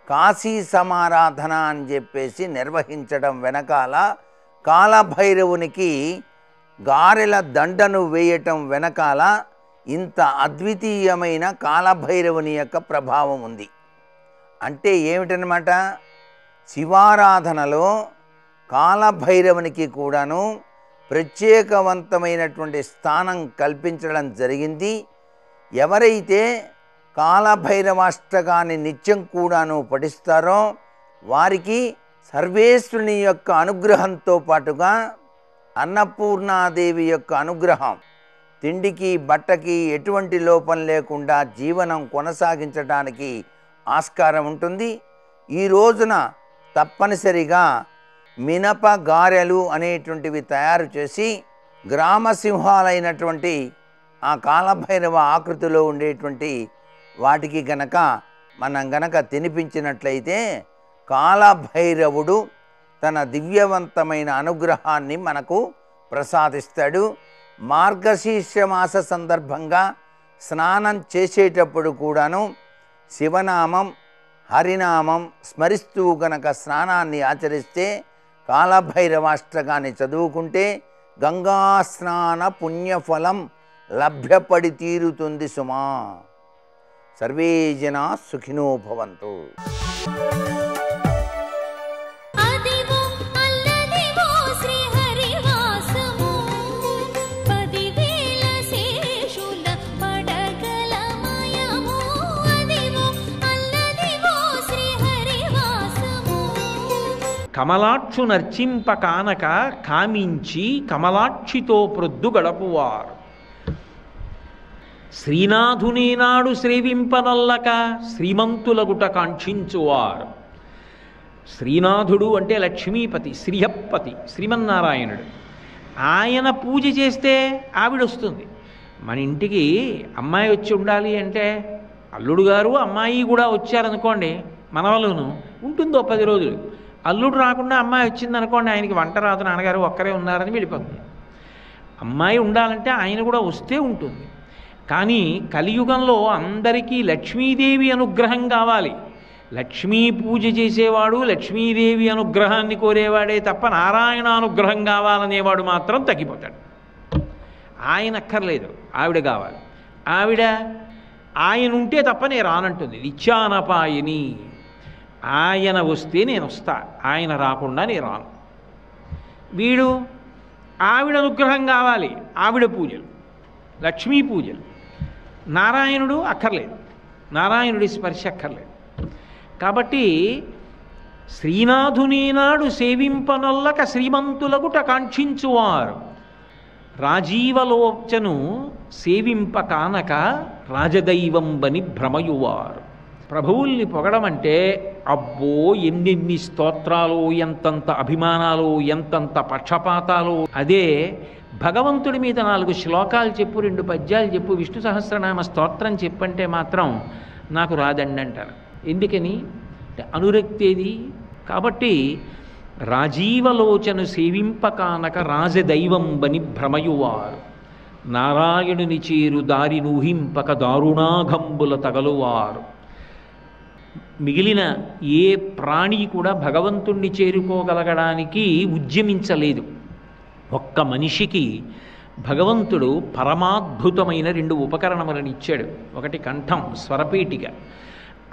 కాశీ సమారాధన అని చెప్పేసి నిర్వహించడం వెనకాల కాలభైరవునికి గారెల దండను వేయటం వెనకాల ఇంత అద్వితీయమైన కాలభైరవుని యొక్క ప్రభావం ఉంది. అంటే ఏమిటనమాట, శివారాధనలో కాలభైరవునికి కూడాను ప్రత్యేకవంతమైనటువంటి స్థానం కల్పించడం జరిగింది. ఎవరైతే కాలభైరవాష్టకాన్ని నిత్యం కూడాను పఠిస్తారో వారికి సర్వేశ్వరుని యొక్క అనుగ్రహంతో పాటుగా అన్నపూర్ణాదేవి యొక్క అనుగ్రహం, తిండికి బట్టకి ఎటువంటి లోపం లేకుండా జీవనం కొనసాగించడానికి ఆస్కారం ఉంటుంది. ఈ రోజున తప్పనిసరిగా మినప గారెలు అనేటువంటివి తయారు చేసి గ్రామ సింహాలైనటువంటి ఆ కాలభైరవ ఆకృతిలో ఉండేటువంటి వాటికి గనక మనం గనక తినిపించినట్లయితే కాలభైరవుడు తన దివ్యవంతమైన అనుగ్రహాన్ని మనకు ప్రసాదిస్తాడు. మార్గశీర్ష మాస సందర్భంగా స్నానం చేసేటప్పుడు కూడాను శివనామం హరినామం స్మరిస్తూ గనక స్నానాన్ని ఆచరిస్తే కాలభైరవాష్టకాన్ని చదువుకుంటే గంగా స్నాన పుణ్యఫలం లభ్యపడి తీరుతుంది సుమా. సర్వే జనా సుఖినో భవంతు. కమలాక్షు నర్చింప కానక కామించి కమలాక్షితో ప్రొద్దు గడపువారు శ్రీనాథునేనాడు శ్రీవింపనల్లక శ్రీమంతులగుట కాంక్షించువారు. శ్రీనాథుడు అంటే లక్ష్మీపతి, శ్రీహప్పతి, శ్రీమన్నారాయణుడు. ఆయన పూజ చేస్తే ఆవిడొస్తుంది. మన ఇంటికి అమ్మాయి వచ్చి ఉండాలి అంటే అల్లుడు గారు అమ్మాయి కూడా వచ్చారనుకోండి, మనవలును ఉంటుందో 10 రోజులు. అల్లుడు రాకుండా అమ్మాయి వచ్చిందనుకోండి, ఆయనకి వంట రాదు, నాన్నగారు ఒక్కరే ఉన్నారని వెళ్ళిపోతుంది. అమ్మాయి ఉండాలంటే ఆయన కూడా వస్తే ఉంటుంది. కానీ కలియుగంలో అందరికీ లక్ష్మీదేవి అనుగ్రహం కావాలి. లక్ష్మీ పూజ చేసేవాడు లక్ష్మీదేవి అనుగ్రహాన్ని కోరేవాడే తప్ప నారాయణ అనుగ్రహం కావాలనేవాడు మాత్రం తగ్గిపోతాడు. ఆయన అక్కర్లేదు, ఆవిడ కావాలి. ఆయన ఉంటే తప్ప నేను రానంటుంది. నిత్యానపాయిని. ఆయన వస్తే నేను వస్తా, ఆయన రాకుండా నేను రాను. వీడు ఆవిడ అనుగ్రహం కావాలి, ఆవిడ పూజలు, లక్ష్మీ పూజలు. నారాయణుడు అక్కర్లేదు, నారాయణుడి స్పర్శ అక్కర్లేదు. కాబట్టి శ్రీనాథునేనాడు సేవింపనొల్లక శ్రీమంతులగుట కాంక్షించువారు రాజీవలోచను సేవింప కానక రాజదైవంబని భ్రమయువారు. ప్రభువుల్ని పొగడమంటే అబ్బో ఎన్నెన్ని స్తోత్రాలు, ఎంతంత అభిమానాలు, ఎంతంత పక్షపాతాలు. అదే భగవంతుడి మీద 4 శ్లోకాలు చెప్పు, 2 పద్యాలు చెప్పు, విష్ణు సహస్రనామ స్తోత్రం చెప్పంటే మాత్రం నాకు రాదండి అంటారు. ఎందుకని అంటే అనురక్తేది. కాబట్టి రాజీవలోచను సేవింపకానక రాజదైవంబని భ్రమయువారు, నారాయణుని చేరు దారి నూహింపక దారుణాఘంబుల తగలువారు. మిగిలిన ఏ ప్రాణి కూడా భగవంతుణ్ణి చేరుకోగలగడానికి ఉద్యమించలేదు. ఒక్క మనిషికి భగవంతుడు పరమాద్భుతమైన 2 ఉపకరణములను ఇచ్చాడు. ఒకటి కంఠం, స్వరపేటిక.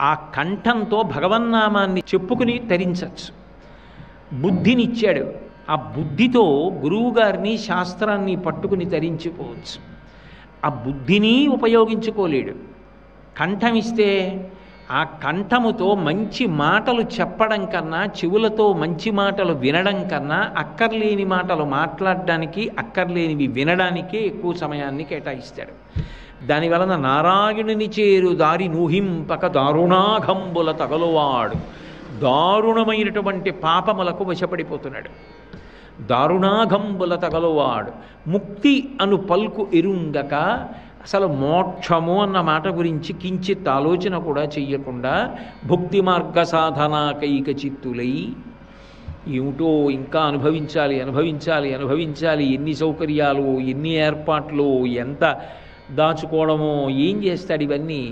ఆ కంఠంతో భగవన్నామాన్ని చెప్పుకుని తరించచ్చు. బుద్ధినిచ్చాడు. ఆ బుద్ధితో గురువుగారిని శాస్త్రాన్ని పట్టుకుని తరించిపోవచ్చు. ఆ బుద్ధిని ఉపయోగించుకోలేడు. కంఠం ఇస్తే ఆ కంఠముతో మంచి మాటలు చెప్పడం కన్నా, చెవులతో మంచి మాటలు వినడం కన్నా, అక్కర్లేని మాటలు మాట్లాడడానికి, అక్కర్లేనివి వినడానికే ఎక్కువ సమయాన్ని కేటాయిస్తాడు. దానివలన నారాయణుని చేరు దారి నూహింపక దారుణాఘంబుల తగలువాడు, దారుణమైనటువంటి పాపములకు వశపడిపోతున్నాడు. దారుణాఘంబుల తగలువాడు. ముక్తి అను పల్కు ఎరుంగక, అసలు మోక్షము అన్న మాట గురించి కించిత్ ఆలోచన కూడా చెయ్యకుండా భుక్తి మార్గ సాధనాకైక చిత్తులై, ఏమిటో ఇంకా అనుభవించాలి అనుభవించాలి అనుభవించాలి, ఎన్ని సౌకర్యాలు, ఎన్ని ఏర్పాట్లు, ఎంత దాచుకోవడమో. ఏం చేస్తాడు ఇవన్నీ?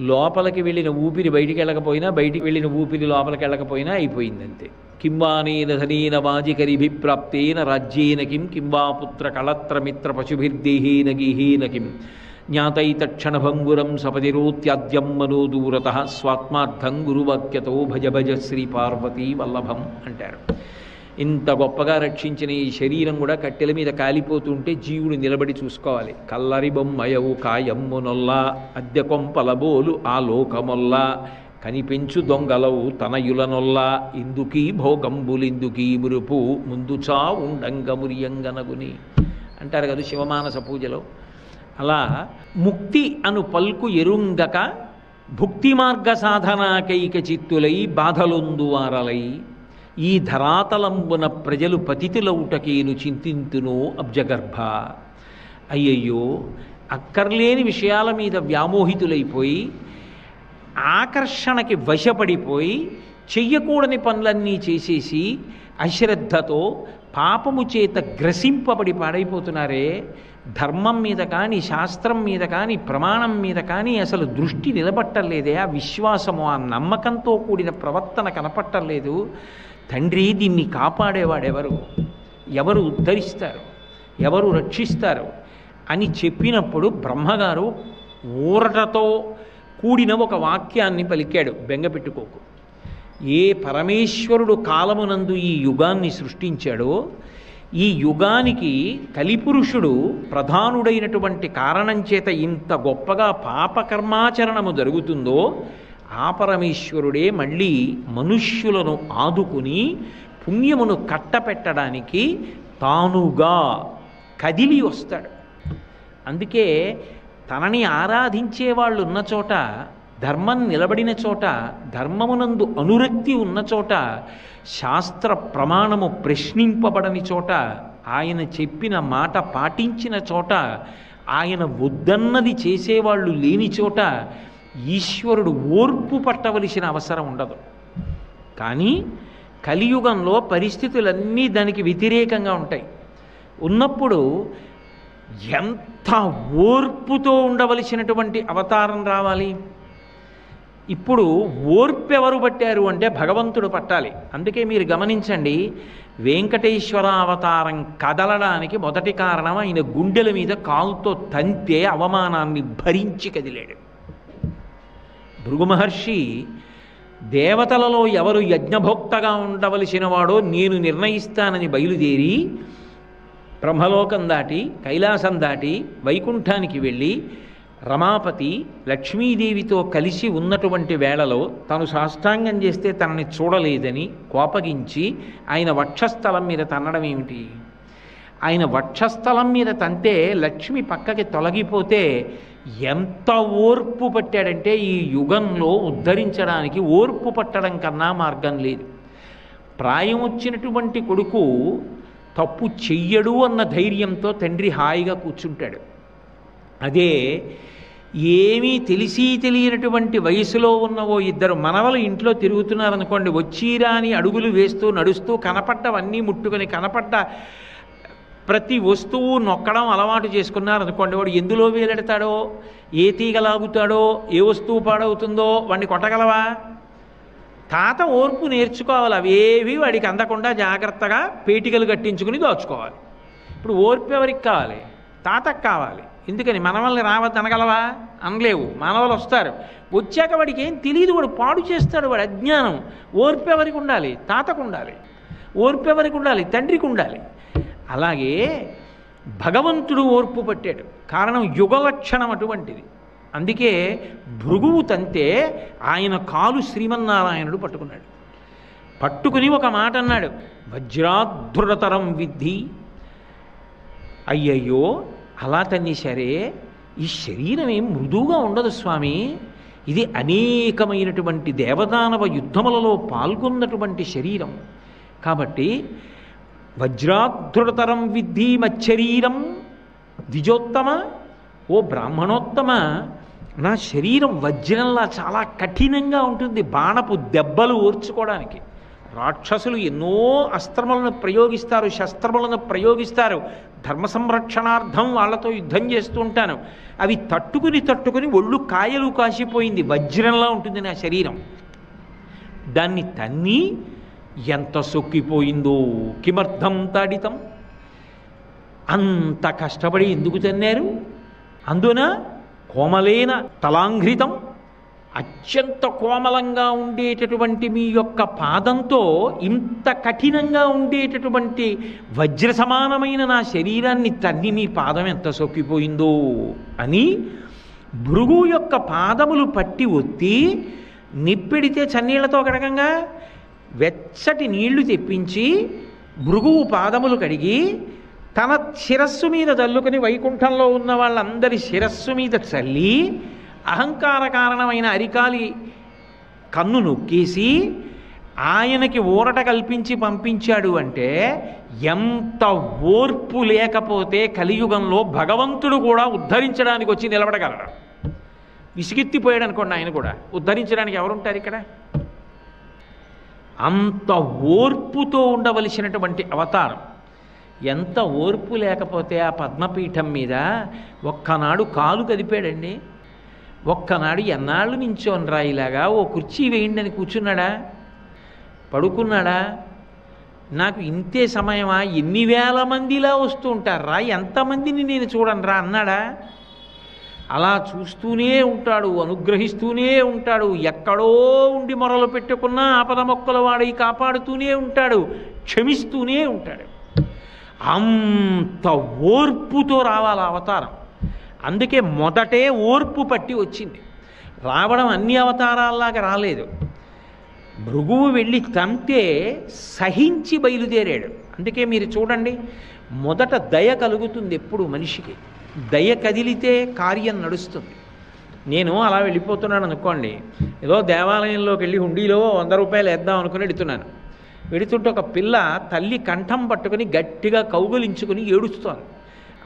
లోపలికి వెళ్ళిన ఊపిరి బయటికి వెళ్ళకపోయినా, బయటికి వెళ్ళిన ఊపిరి లోపలికి వెళ్ళకపోయినా అయిపోయిందంతే. కింవానేన ధనేన వాజికరిభిప్రాప్తేన రాజ్యేన కిం కింవా పుత్ర కళత్రమిత్ర పశుభిర్దేహేన గేహేన కిం జ్ఞాతైతక్షణభంగురం సపతిరోత్యాద్యం మనో దూరత స్వాత్మార్థం గురువాక్యతో భజ భజ శ్రీ పార్వతీ వల్లభం అంటారు. ఇంత గొప్పగా రక్షించిన ఈ శరీరం కూడా కట్టెల మీద కాలిపోతుంటే జీవుడు నిలబడి చూసుకోవాలి. కల్లరి బొమ్మయవు కాయమ్మునొల్లా అద్దె కొంపలబోలు ఆ లోకమొల్లా కనిపెంచు దొంగలవు తనయులనొల్లా ఇందుకీ భోగంబులిందుకీ మురుపు ముందు చా ఉండంగమురియంగనగుని అంటారు కదా శివమానస పూజలో. అలా ముక్తి అను పల్కు ఎరుంగక భుక్తి మార్గ సాధనాకైక చిత్తులై బాధలొందువారలై ఈ ధరాతలంబున ప్రజలు పతితులౌటకేను చింతింతును అబ్జగర్భ. అయ్యయ్యో, అక్కర్లేని విషయాల మీద వ్యామోహితులైపోయి, ఆకర్షణకి వశపడిపోయి, చెయ్యకూడని పనులన్నీ చేసేసి అశ్రద్ధతో పాపము చేత గ్రసింపబడి పాడైపోతున్నారే. ధర్మం మీద కానీ, శాస్త్రం మీద కానీ, ప్రమాణం మీద కానీ అసలు దృష్టి నిలబట్టలేదే. ఆ విశ్వాసము, ఆ నమ్మకంతో కూడిన ప్రవర్తన కనపట్టలేదు. తండ్రి, దీన్ని కాపాడేవాడెవరు? ఎవరు ఉద్ధరిస్తారు? ఎవరు రక్షిస్తారు అని చెప్పినప్పుడు బ్రహ్మగారు ఊరటతో కూడిన ఒక వాక్యాన్ని పలికాడు. బెంగపెట్టుకోకు. ఏ పరమేశ్వరుడు కాలమునందు ఈ యుగాన్ని సృష్టించాడో, ఈ యుగానికి కలిపురుషుడు ప్రధానుడైనటువంటి కారణం చేత ఇంత గొప్పగా పాపకర్మాచరణము జరుగుతుందో, ఆ పరమేశ్వరుడే మళ్ళీ మనుష్యులను ఆదుకుని పుణ్యమును కట్టపెట్టడానికి తానుగా కదిలి వస్తాడు. అందుకే తనని ఆరాధించే వాళ్ళు ఉన్న చోట, ధర్మం నిలబడిన చోట, ధర్మమునందు అనురక్తి ఉన్న చోట, శాస్త్ర ప్రమాణము ప్రశ్నింపబడని చోట, ఆయన చెప్పిన మాట పాటించిన చోట, ఆయన వద్దన్నది చేసేవాళ్ళు లేని చోట ఈశ్వరుడు ఓర్పు పట్టవలసిన అవసరం ఉండదు. కానీ కలియుగంలో పరిస్థితులన్నీ దానికి వ్యతిరేకంగా ఉంటాయి. ఉన్నప్పుడు ఎంత ఓర్పుతో ఉండవలసినటువంటి అవతారం రావాలి. ఇప్పుడు ఓర్పు ఎవరు పట్టారు అంటే భగవంతుడు పట్టాలి. అందుకే మీరు గమనించండి, వెంకటేశ్వర అవతారం కదలడానికి మొదటి కారణం ఆయన గుండెల మీద కాలుతో తంతే అవమానాన్ని భరించి కదిలాడు. భృగు మహర్షి దేవతలలో ఎవరు యజ్ఞభోక్తగా ఉండవలసిన వాడో నేను నిర్ణయిస్తానని బయలుదేరి బ్రహ్మలోకం దాటి, కైలాసం దాటి, వైకుంఠానికి వెళ్ళి రమాపతి లక్ష్మీదేవితో కలిసి ఉన్నటువంటి వేళలో తను సాష్టాంగం చేస్తే తనని చూడలేదని కోపగించి ఆయన వక్షస్థలం మీద తన్నడం ఏమిటి? ఆయన వక్షస్థలం మీద తంతే లక్ష్మి పక్కకి తొలగిపోతే ఎంత ఓర్పు పట్టాడంటే, ఈ యుగంలో ఉద్ధరించడానికి ఓర్పు పట్టడం కన్నా మార్గం లేదు. ప్రాయం వచ్చినటువంటి కొడుకు తప్పు చెయ్యడు అన్న ధైర్యంతో తండ్రి హాయిగా కూర్చుంటాడు. అదే ఏమీ తెలిసి తెలియనటువంటి వయసులో ఉన్న ఓ ఇద్దరు మనవలు ఇంట్లో తిరుగుతున్నారనుకోండి, వచ్చిరాని అడుగులు వేస్తూ నడుస్తూ కనపడ్డవన్నీ ముట్టుకొని కనపడ్డ ప్రతి వస్తువు నొక్కడం అలవాటు చేసుకున్నారనుకోండి, వాడు ఎందులో వేలెడతాడో, ఏ తీగ లాగుతాడో, ఏ వస్తువు పాడవుతుందో వాడిని కొట్టగలవా? తాత ఓర్పు నేర్చుకోవాలి. అవేవి వాడికి అందకుండా జాగ్రత్తగా పేటికలు కట్టించుకుని దాచుకోవాలి. ఇప్పుడు ఓర్పు ఎవరికి కావాలి? తాతకు కావాలి. ఎందుకని? మనవల్ని రావద్దు అనగలవా? అనలేవు. మనవలు వస్తారు, వచ్చాక వాడికి ఏం తెలియదు, వాడు పాడు చేస్తాడు, వాడు అజ్ఞానం. ఓర్పు ఎవరికి ఉండాలి? తాతకు ఉండాలి. ఓర్పు ఎవరికి ఉండాలి? తండ్రికి ఉండాలి. అలాగే భగవంతుడు ఓర్పు పట్టాడు. కారణం యుగలక్షణం అటువంటిది. అందుకే భృగువు తంతే ఆయన కాలు శ్రీమన్నారాయణుడు పట్టుకున్నాడు. పట్టుకుని ఒక మాట అన్నాడు, వజ్రాధృతరం విద్ధి. అయ్యయ్యో, అలా తన్ని సరే, ఈ శరీరం ఏం మృదువుగా ఉండదు స్వామి, ఇది అనేకమైనటువంటి దేవదానవ యుద్ధములలో పాల్గొన్నటువంటి శరీరం. కాబట్టి వజ్రాధృతరం విద్ధి మచ్చరీరం ద్విజోత్తమ, ఓ బ్రాహ్మణోత్తమ, నా శరీరం వజ్రంలా చాలా కఠినంగా ఉంటుంది, బాణపు దెబ్బలు ఓర్చుకోవడానికి. రాక్షసులు ఎన్నో అస్త్రములను ప్రయోగిస్తారు, శస్త్రములను ప్రయోగిస్తారు. ధర్మ సంరక్షణార్థం వాళ్ళతో యుద్ధం చేస్తూ ఉంటాను. అవి తట్టుకుని ఒళ్ళు కాయలు కాసిపోయింది, వజ్రంలా ఉంటుంది నా శరీరం. దాన్ని తన్ని ఎంత సొక్కిపోయిందో. కిమర్థం తాడితం, అంత కష్టపడి ఎందుకు తన్నారు? అందున కోమలేన తలాంఘ్రితం, అత్యంత కోమలంగా ఉండేటటువంటి మీ యొక్క పాదంతో ఇంత కఠినంగా ఉండేటటువంటి వజ్ర సమానమైన నా శరీరాన్ని తన్ని మీ పాదం ఎంత సొక్కిపోయిందో అని భృగు యొక్క పాదములు పట్టి ఒత్తి నిప్పెడితే చన్నీళ్లతో కడగంగా వెచ్చటి నీళ్లు తెప్పించి భృగువు పాదములు కడిగి తన శిరస్సు మీద చల్లుకొని వైకుంఠంలో ఉన్న వాళ్ళందరి శిరస్సు మీద చల్లి అహంకార కారణమైన అరికాలి కన్ను నొక్కేసి ఆయనకి ఊరట కల్పించి పంపించాడు. అంటే ఎంత ఓర్పు లేకపోతే కలియుగంలో భగవంతుడు కూడా ఉద్ధరించడానికి వచ్చి నిలబడగలడు. విసిగెత్తిపోయాడు అనుకోండి, ఆయన కూడా ఉద్ధరించడానికి ఎవరుంటారు ఇక్కడ? అంత ఓర్పుతో ఉండవలసినటువంటి అవతారం. ఎంత ఓర్పు లేకపోతే ఆ పద్మపీఠం మీద ఒక్కనాడు కాలు కదిపాడండి. ఒక్కనాడు ఎన్నాళ్ళు నించోనరా ఇలాగా, ఓ కుర్చీ వేయండి అని కూర్చున్నాడా? పడుకున్నాడా? నాకు ఇంతే సమయమా, ఎన్ని వేల మందిలా వస్తూ ఉంటారా, ఎంతమందిని నేను చూడనరా అన్నాడా? అలా చూస్తూనే ఉంటాడు, అనుగ్రహిస్తూనే ఉంటాడు. ఎక్కడో ఉండి మొరలు పెట్టుకున్నా ఆపద మొక్కల వాడి కాపాడుతూనే ఉంటాడు, క్షమిస్తూనే ఉంటాడు. అంత ఓర్పుతో రావాలి అవతారం. అందుకే మొదటే ఓర్పు పట్టి వచ్చింది. రావడం అన్ని అవతారాల్లాగా రాలేదు. భృగువు వెళ్ళి తంతే సహించి బయలుదేరాడు. అందుకే మీరు చూడండి, మొదట దయ కలుగుతుంది ఎప్పుడు మనిషికి. దయ కదిలితే కార్యం నడుస్తుంది. నేను అలా వెళ్ళిపోతున్నాను అనుకోండి, ఏదో దేవాలయంలోకి వెళ్ళి హుండీలో 100 రూపాయలు వేద్దాం అనుకుని వెడుతున్నాను. వెడుతుంటే ఒక పిల్ల తల్లి కంఠం పట్టుకుని గట్టిగా కౌగులించుకుని ఏడుస్తోంది.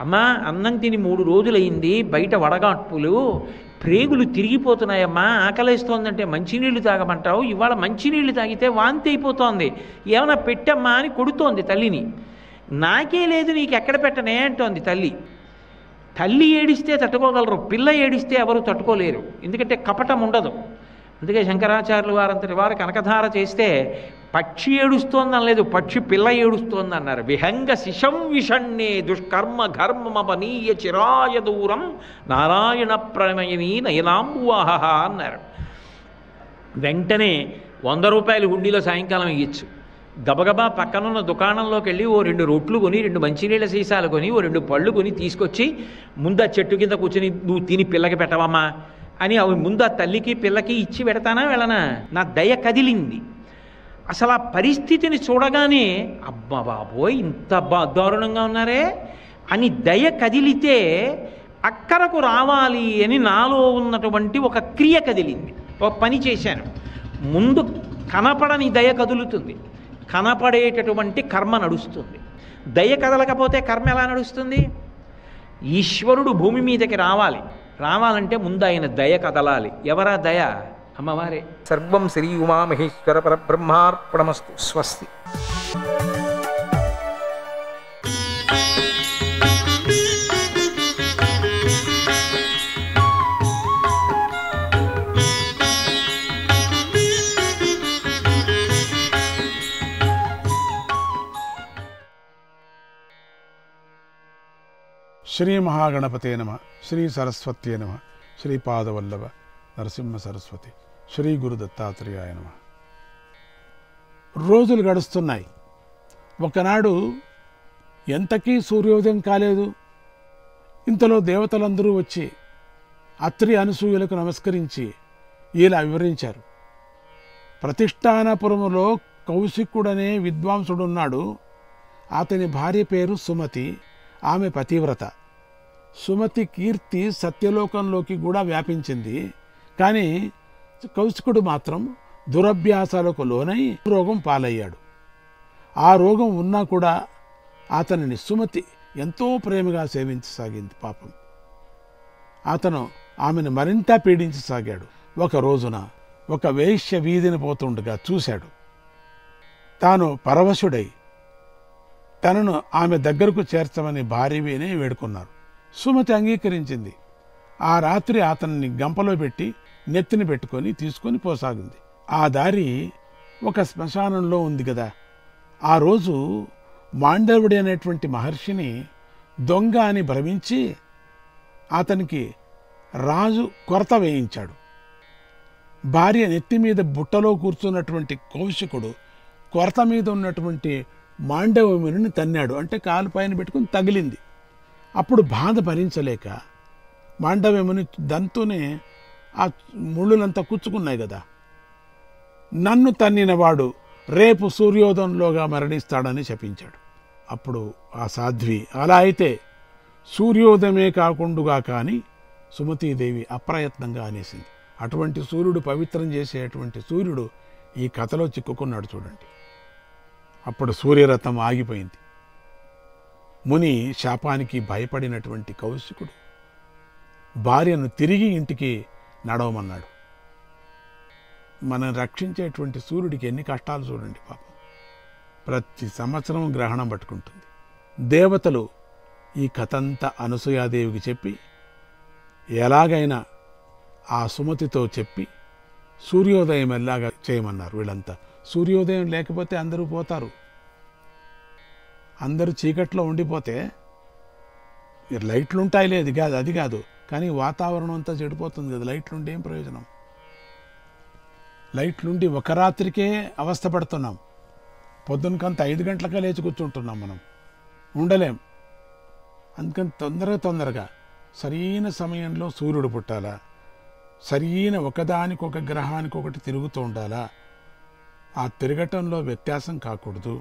అమ్మా, అన్నం తిని 3 రోజులైంది, బయట వడగాట్పులు, ప్రేగులు తిరిగిపోతున్నాయమ్మా, ఆకలేస్తోందంటే మంచినీళ్లు తాగమంటావు, ఇవాళ మంచినీళ్లు తాగితే వాంతి అయిపోతోంది, ఏమైనా పెట్టమ్మా అని కొడుతోంది తల్లిని. నాకే లేదు, నీకు ఎక్కడ పెట్టనే అంటోంది తల్లి. తల్లి ఏడిస్తే తట్టుకోగలరు, పిల్ల ఏడిస్తే ఎవరు తట్టుకోలేరు. ఎందుకంటే కపటం ఉండదు. అందుకే శంకరాచార్యులు వారంతటి వారు కనకధార చేస్తే పక్షి ఏడుస్తోంది అనలేదు, పక్షి పిల్ల ఏడుస్తోంది అన్నారు. విహంగ శిశం విషణ్ణే దుష్కర్మ ఘర్మపనీయ చిరాయ దూరం నారాయణ ప్రణయని నయనాంబువాహ అన్నారు. వెంటనే 100 రూపాయలు హుండీలో సాయంకాలం ఇయ్యచ్చు. గబగబా పక్కనున్న దుకాణంలోకి వెళ్ళి ఓ 2 రొట్లు కొని, 2 మంచినీళ్ళ సీసాలు కొని, ఓ 2 పళ్ళు కొని తీసుకొచ్చి ముందు ఆ చెట్టు కింద కూర్చొని నువ్వు తిని పిల్లకి పెట్టవమ్మా అని అవి ముందు ఆ తల్లికి పిల్లకి ఇచ్చి పెడతానా వెళ్ళనా? నా దయ కదిలింది. అసలు ఆ పరిస్థితిని చూడగానే అబ్బ బాబోయ్ ఇంత దారుణంగా ఉన్నారే అని దయ కదిలితే అక్కరకు రావాలి అని నాలో ఉన్నటువంటి ఒక క్రియ కదిలింది. ఒక పని చేశాను. ముందు కనపడని దయ కదులుతుంది, కనపడేటటువంటి కర్మ నడుస్తుంది. దయ కదలకపోతే కర్మ ఎలా నడుస్తుంది? ఈశ్వరుడు భూమి మీదకి రావాలి, రావాలంటే ముందు ఆయన దయ కదలాలి. ఎవరా దయ? అమ్మవారే. సర్వం శ్రీ ఉమామహేశ్వర పరబ్రహ్మార్పణమస్తు. స్వస్తి. శ్రీ మహాగణపతే నమ, శ్రీ సరస్వత్యే నమ, శ్రీపాదవల్లభ నరసింహ సరస్వతి, శ్రీ గురు దత్తాత్రేయాయ నమ. రోజులు గడుస్తున్నాయి. ఒకనాడు ఎంతకీ సూర్యోదయం కాలేదు. ఇంతలో దేవతలందరూ వచ్చి అత్రి అనసూయలకు నమస్కరించి ఇలా వివరించారు. ప్రతిష్టానపురములో కౌశికుడనే విద్వాంసుడున్నాడు. అతని భార్య పేరు సుమతి. ఆమె పతివ్రత. సుమతి కీర్తి సత్యలోకంలోకి కూడా వ్యాపించింది. కానీ కౌశికుడు మాత్రం దురభ్యాసాలకు లోనై రోగం పాలయ్యాడు. ఆ రోగం ఉన్నా కూడా అతనిని సుమతి ఎంతో ప్రేమగా సేవించసాగింది. పాపం, అతను ఆమెను మరింత పీడించసాగాడు. ఒక రోజున ఒక వేశ్య వీధిని పోతుండగా చూశాడు. తాను పరవశుడై తనను ఆమె దగ్గరకు చేర్చమని భార్యనే వేడుకున్నారు. సుమతి అంగీకరించింది. ఆ రాత్రి అతన్ని గంపలో పెట్టి నెత్తిని పెట్టుకొని తీసుకొని పోసాగింది. ఆ దారి ఒక శ్మశానంలో ఉంది కదా. ఆ రోజు మాండవుడి అనేటువంటి మహర్షిని దొంగ అని భ్రమించి అతనికి రాజు కొరత వేయించాడు. భార్య నెత్తి మీద బుట్టలో కూర్చున్నటువంటి కౌశికుడు కొరత మీద ఉన్నటువంటి మాండవముని తన్నాడు. అంటే కాలు పైన పెట్టుకుని తగిలింది. అప్పుడు బాధ భరించలేక మాండవముని దంతూనే ఆ ముళ్ళులంతా కుచ్చుకున్నాయి కదా. నన్ను తన్నినవాడు రేపు సూర్యోదయంలోగా మరణిస్తాడని శపించాడు. అప్పుడు ఆ సాధ్వి, అలా అయితే సూర్యోదయమే కాకుండా కానీ సుమతీదేవి అప్రయత్నంగా అనేసింది. అటువంటి సూర్యుడు, పవిత్రం చేసేటువంటి సూర్యుడు ఈ కథలో చిక్కుకున్నాడు చూడండి. అప్పుడు సూర్యరథం ఆగిపోయింది. ముని శాపానికి భయపడినటువంటి కౌశికుడు భార్యను తిరిగి ఇంటికి నడవమన్నాడు. మనం రక్షించేటువంటి సూర్యుడికి ఎన్ని కష్టాలు చూడండి పాపం. ప్రతి సంవత్సరం గ్రహణం పట్టుకుంటుంది. దేవతలు ఈ కథంతా అనసూయాదేవికి చెప్పి ఎలాగైనా ఆ సుమతితో చెప్పి సూర్యోదయం ఎలాగా చేయమన్నారు. వీళ్ళంతా సూర్యోదయం లేకపోతే అందరూ పోతారు. అందరూ చీకట్లో ఉండిపోతే లైట్లు ఉంటాయి, లేదు కాదు, అది కాదు, కానీ వాతావరణం అంతా చెడిపోతుంది కదా. లైట్లుండి ఏం ప్రయోజనం? లైట్లుండి ఒక రాత్రికే అవస్థపడుతున్నాం. పొద్దునకంత 5 గంటలకే లేచి కూర్చుంటున్నాం. మనం ఉండలేం. అందుకని తొందరగా సరైన సమయంలో సూర్యుడు పుట్టాలా, సరైన ఒకదానికొక గ్రహానికి ఒకటి తిరుగుతూ ఉండాలా. ఆ తిరగటంలో వ్యత్యాసం కాకూడదు,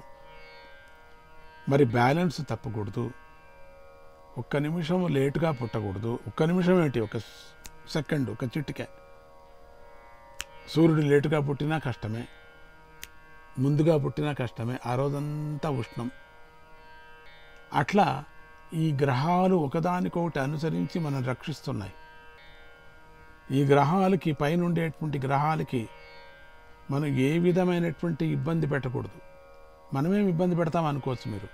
మరి బ్యాలెన్స్ తప్పకూడదు. ఒక్క నిమిషం లేటుగా పుట్టకూడదు. ఒక్క నిమిషం ఏంటి, ఒక సెకండ్, ఒక చిటికే. సూర్యుడు లేటుగా పుట్టినా కష్టమే, ముందుగా పుట్టినా కష్టమే. ఆ రోజంతా ఉష్ణం. అట్లా ఈ గ్రహాలు ఒకదానికొకటి అనుసరించి మనం రక్షిస్తున్నాయి. ఈ గ్రహాలకి పైన ఉండేటువంటి గ్రహాలకి మనం ఏ విధమైనటువంటి ఇబ్బంది పెట్టకూడదు. మనమేం ఇబ్బంది పెడతాం అనుకోవచ్చు మీరు.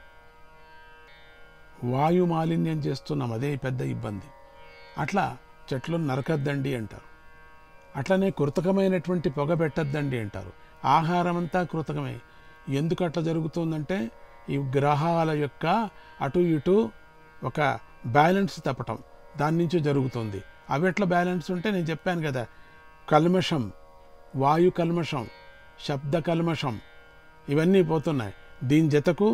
వాయు మాలిన్యం చేస్తున్నాం, అదే పెద్ద ఇబ్బంది. అట్లా చెట్లను నరకద్దండి అంటారు. అట్లనే కృతకమైనటువంటి పొగ పెట్టద్దండి అంటారు. ఆహారం అంతా కృతకమే. ఎందుకు అట్లా జరుగుతుందంటే ఈ గ్రహాల యొక్క అటు ఇటు ఒక బ్యాలెన్స్ తప్పటం దాని నుంచి జరుగుతుంది. అవి ఎట్లా బ్యాలెన్స్ ఉంటే నేను చెప్పాను కదా, కల్మషం, వాయు కల్మషం, శబ్ద కల్మషం, ఇవన్నీ పోతున్నాయి. దీని జతకు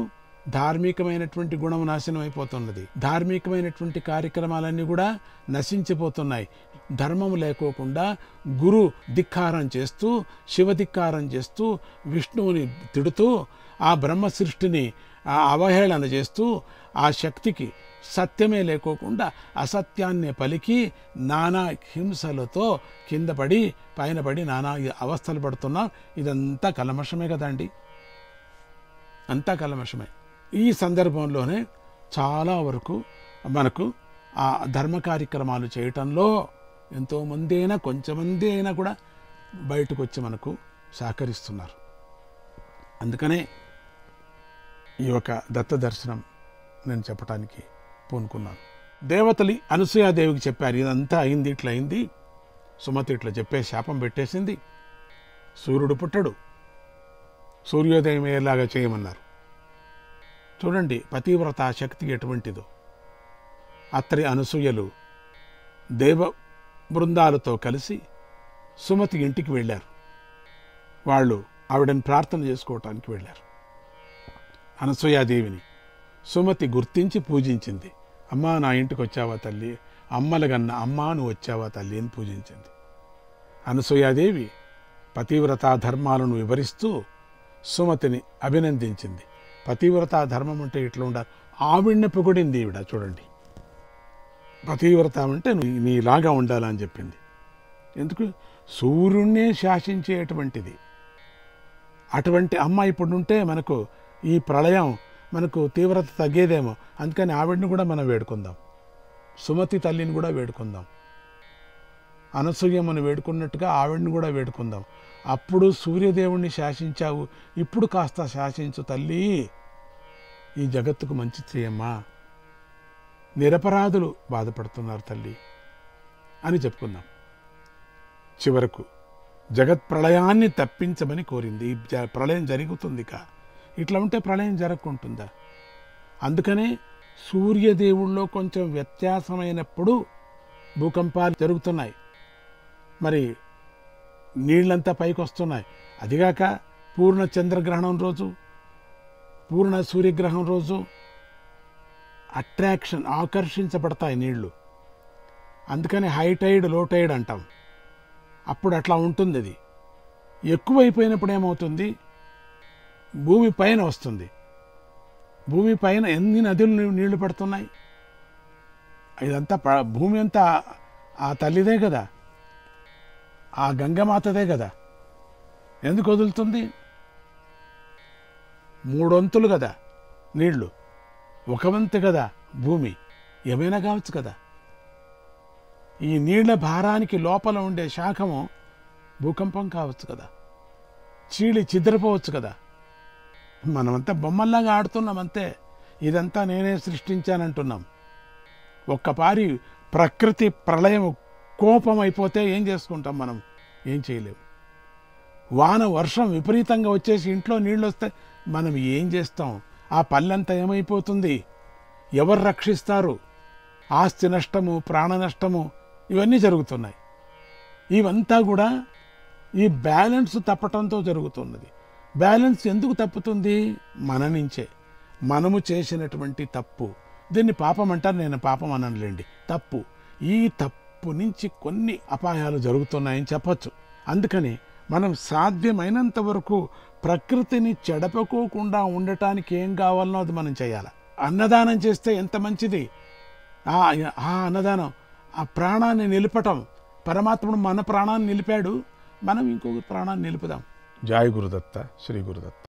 ధార్మికమైనటువంటి గుణం నాశనం అయిపోతున్నది. ధార్మికమైనటువంటి కార్యక్రమాలన్నీ కూడా నశించిపోతున్నాయి. ధర్మం లేకోకుండా గురు ధిక్కారం చేస్తూ, శివ ధిక్కారం చేస్తూ, విష్ణువుని తిడుతూ, ఆ బ్రహ్మ సృష్టిని అవహేళన చేస్తూ, ఆ శక్తికి సత్యమే లేకోకుండా అసత్యాన్నే పలికి నానా హింసలతో కింద పడి పైన పడి నానా అవస్థలు పడుతున్నాం. ఇదంతా కల్మషమే కదండి, అంతా కల్మషమే. ఈ సందర్భంలోనే చాలా వరకు మనకు ఆ ధర్మ కార్యక్రమాలు చేయటంలో ఎంతోమంది అయినా కొంచెమంది అయినా కూడా బయటకు వచ్చి మనకు సహకరిస్తున్నారు. అందుకనే ఈ యొక్క దత్త దర్శనం నేను చెప్పడానికి పూనుకున్నాను. దేవతలు అనసూయాదేవికి చెప్పారు, ఇదంతా అయింది, ఇట్లా అయింది, సుమతి ఇట్లా చెప్పే శాపం పెట్టేసింది, సూర్యుడు పుట్టడు, సూర్యోదయం అయ్యేలాగా చేయమన్నారు. చూడండి పతివ్రత శక్తి ఎటువంటిదో. అత్తరి అనసూయలు దేవ బృందాలతో కలిసి సుమతి ఇంటికి వెళ్ళారు. వాళ్ళు ఆవిడని ప్రార్థన చేసుకోవటానికి వెళ్ళారు. అనసూయాదేవిని సుమతి గుర్తించి పూజించింది. అమ్మా నా ఇంటికి వచ్చావా తల్లి, అమ్మలగన్న అమ్మా నువ్వు వచ్చావా తల్లి అని పూజించింది. అనసూయాదేవి పతివ్రతా ధర్మాలను వివరిస్తూ సుమతిని అభినందించింది. పతివ్రతా ధర్మం అంటే ఇట్లా ఉండాలి, ఆవిడ్ని పొగిడింది ఈవిడ. చూడండి, పతివ్రత అంటే నీలాగా ఉండాలని చెప్పింది. ఎందుకు? సూర్యుణ్ణే శాసించేటువంటిది అటువంటి అమ్మ ఇప్పుడుంటే మనకు ఈ ప్రళయం మనకు తీవ్రత తగ్గేదేమో. అందుకని ఆవిడ్ని కూడా మనం వేడుకుందాం, సుమతి తల్లిని కూడా వేడుకుందాం, అనసూయమ్మను వేడుకున్నట్టుగా ఆవిడ్ని కూడా వేడుకుందాం. అప్పుడు సూర్యదేవుణ్ణి శాసించావు, ఇప్పుడు కాస్త శాసించు తల్లి, ఈ జగత్తుకు మంచి చేయమ్మా, నిరపరాధులు బాధపడుతున్నారు తల్లి అని చెప్పుకుందాం. చివరకు జగత్ ప్రళయాన్ని తప్పించమని కోరింది. ఈ ప్రళయం జరుగుతుందిక, ఇట్లా ఉంటే ప్రళయం జరగకుంటుందా? అందుకనే సూర్యదేవుల్లో కొంచెం వ్యత్యాసమైనప్పుడు భూకంపాలు జరుగుతున్నాయి, మరి నీళ్ళంతా పైకి వస్తున్నాయి. అదిగాక పూర్ణ చంద్రగ్రహణం రోజు, పూర్ణ సూర్యగ్రహణం రోజు ఆకర్షించబడతాయి నీళ్లు. అందుకని హై టైడ్ లో టైడ్ అంటాం. అప్పుడు అట్లా ఉంటుంది. అది ఎక్కువైపోయినప్పుడు ఏమవుతుంది, భూమి పైన వస్తుంది. భూమి పైన ఎన్ని నదులు నీళ్లు పడుతున్నాయి, ఇదంతా భూమి అంతా ఆ తల్లిదే కదా, ఆ గంగమాతదే కదా. ఎందుకు వదులుతుంది? 3 వంతులు కదా నీళ్లు, 1 వంతు కదా భూమి, ఏమైనా కావచ్చు కదా. ఈ నీళ్ల భారానికి లోపల ఉండే శాఖము భూకంపం కావచ్చు కదా, చీలి చిద్రపోవచ్చు కదా. మనమంతా బొమ్మల్లాగా ఆడుతున్నాం అంతే, ఇదంతా నేనే సృష్టించానంటున్నాం. ఒక్కపారి ప్రకృతి ప్రళయం కోపం అయిపోతే ఏం చేసుకుంటాం మనం? ఏం చేయలేము. వాన వర్షం విపరీతంగా వచ్చేసి ఇంట్లో నీళ్ళు వస్తే మనం ఏం చేస్తాం? ఆ పల్లెంతా ఏమైపోతుంది? ఎవరు రక్షిస్తారు? ఆస్తి నష్టము, ప్రాణ నష్టము ఇవన్నీ జరుగుతున్నాయి. ఇవంతా కూడా ఈ బ్యాలెన్స్ తప్పటంతో జరుగుతున్నది. బ్యాలెన్స్ ఎందుకు తప్పుతుంది? మన నుంచే, మనము చేసినటువంటి తప్పు. దీన్ని పాపం అంటారు, నేను పాపం అనలేండి, తప్పు. ఈ తప్పు నుంచి కొన్ని అపాయాలు జరుగుతున్నాయని చెప్పచ్చు. అందుకని మనం సాధ్యమైనంత వరకు ప్రకృతిని చెడపకోకుండా ఉండటానికి ఏం కావాలనో అది మనం చేయాలి. అన్నదానం చేస్తే ఎంత మంచిది. ఆ అన్నదానం ఆ ప్రాణాన్ని నిలపటం. పరమాత్ముడు మన ప్రాణాన్ని నిలిపాడు, మనం ఇంకొక ప్రాణాన్ని నిలుపుదాం. జై గురుదత్త, శ్రీ గురుదత్త.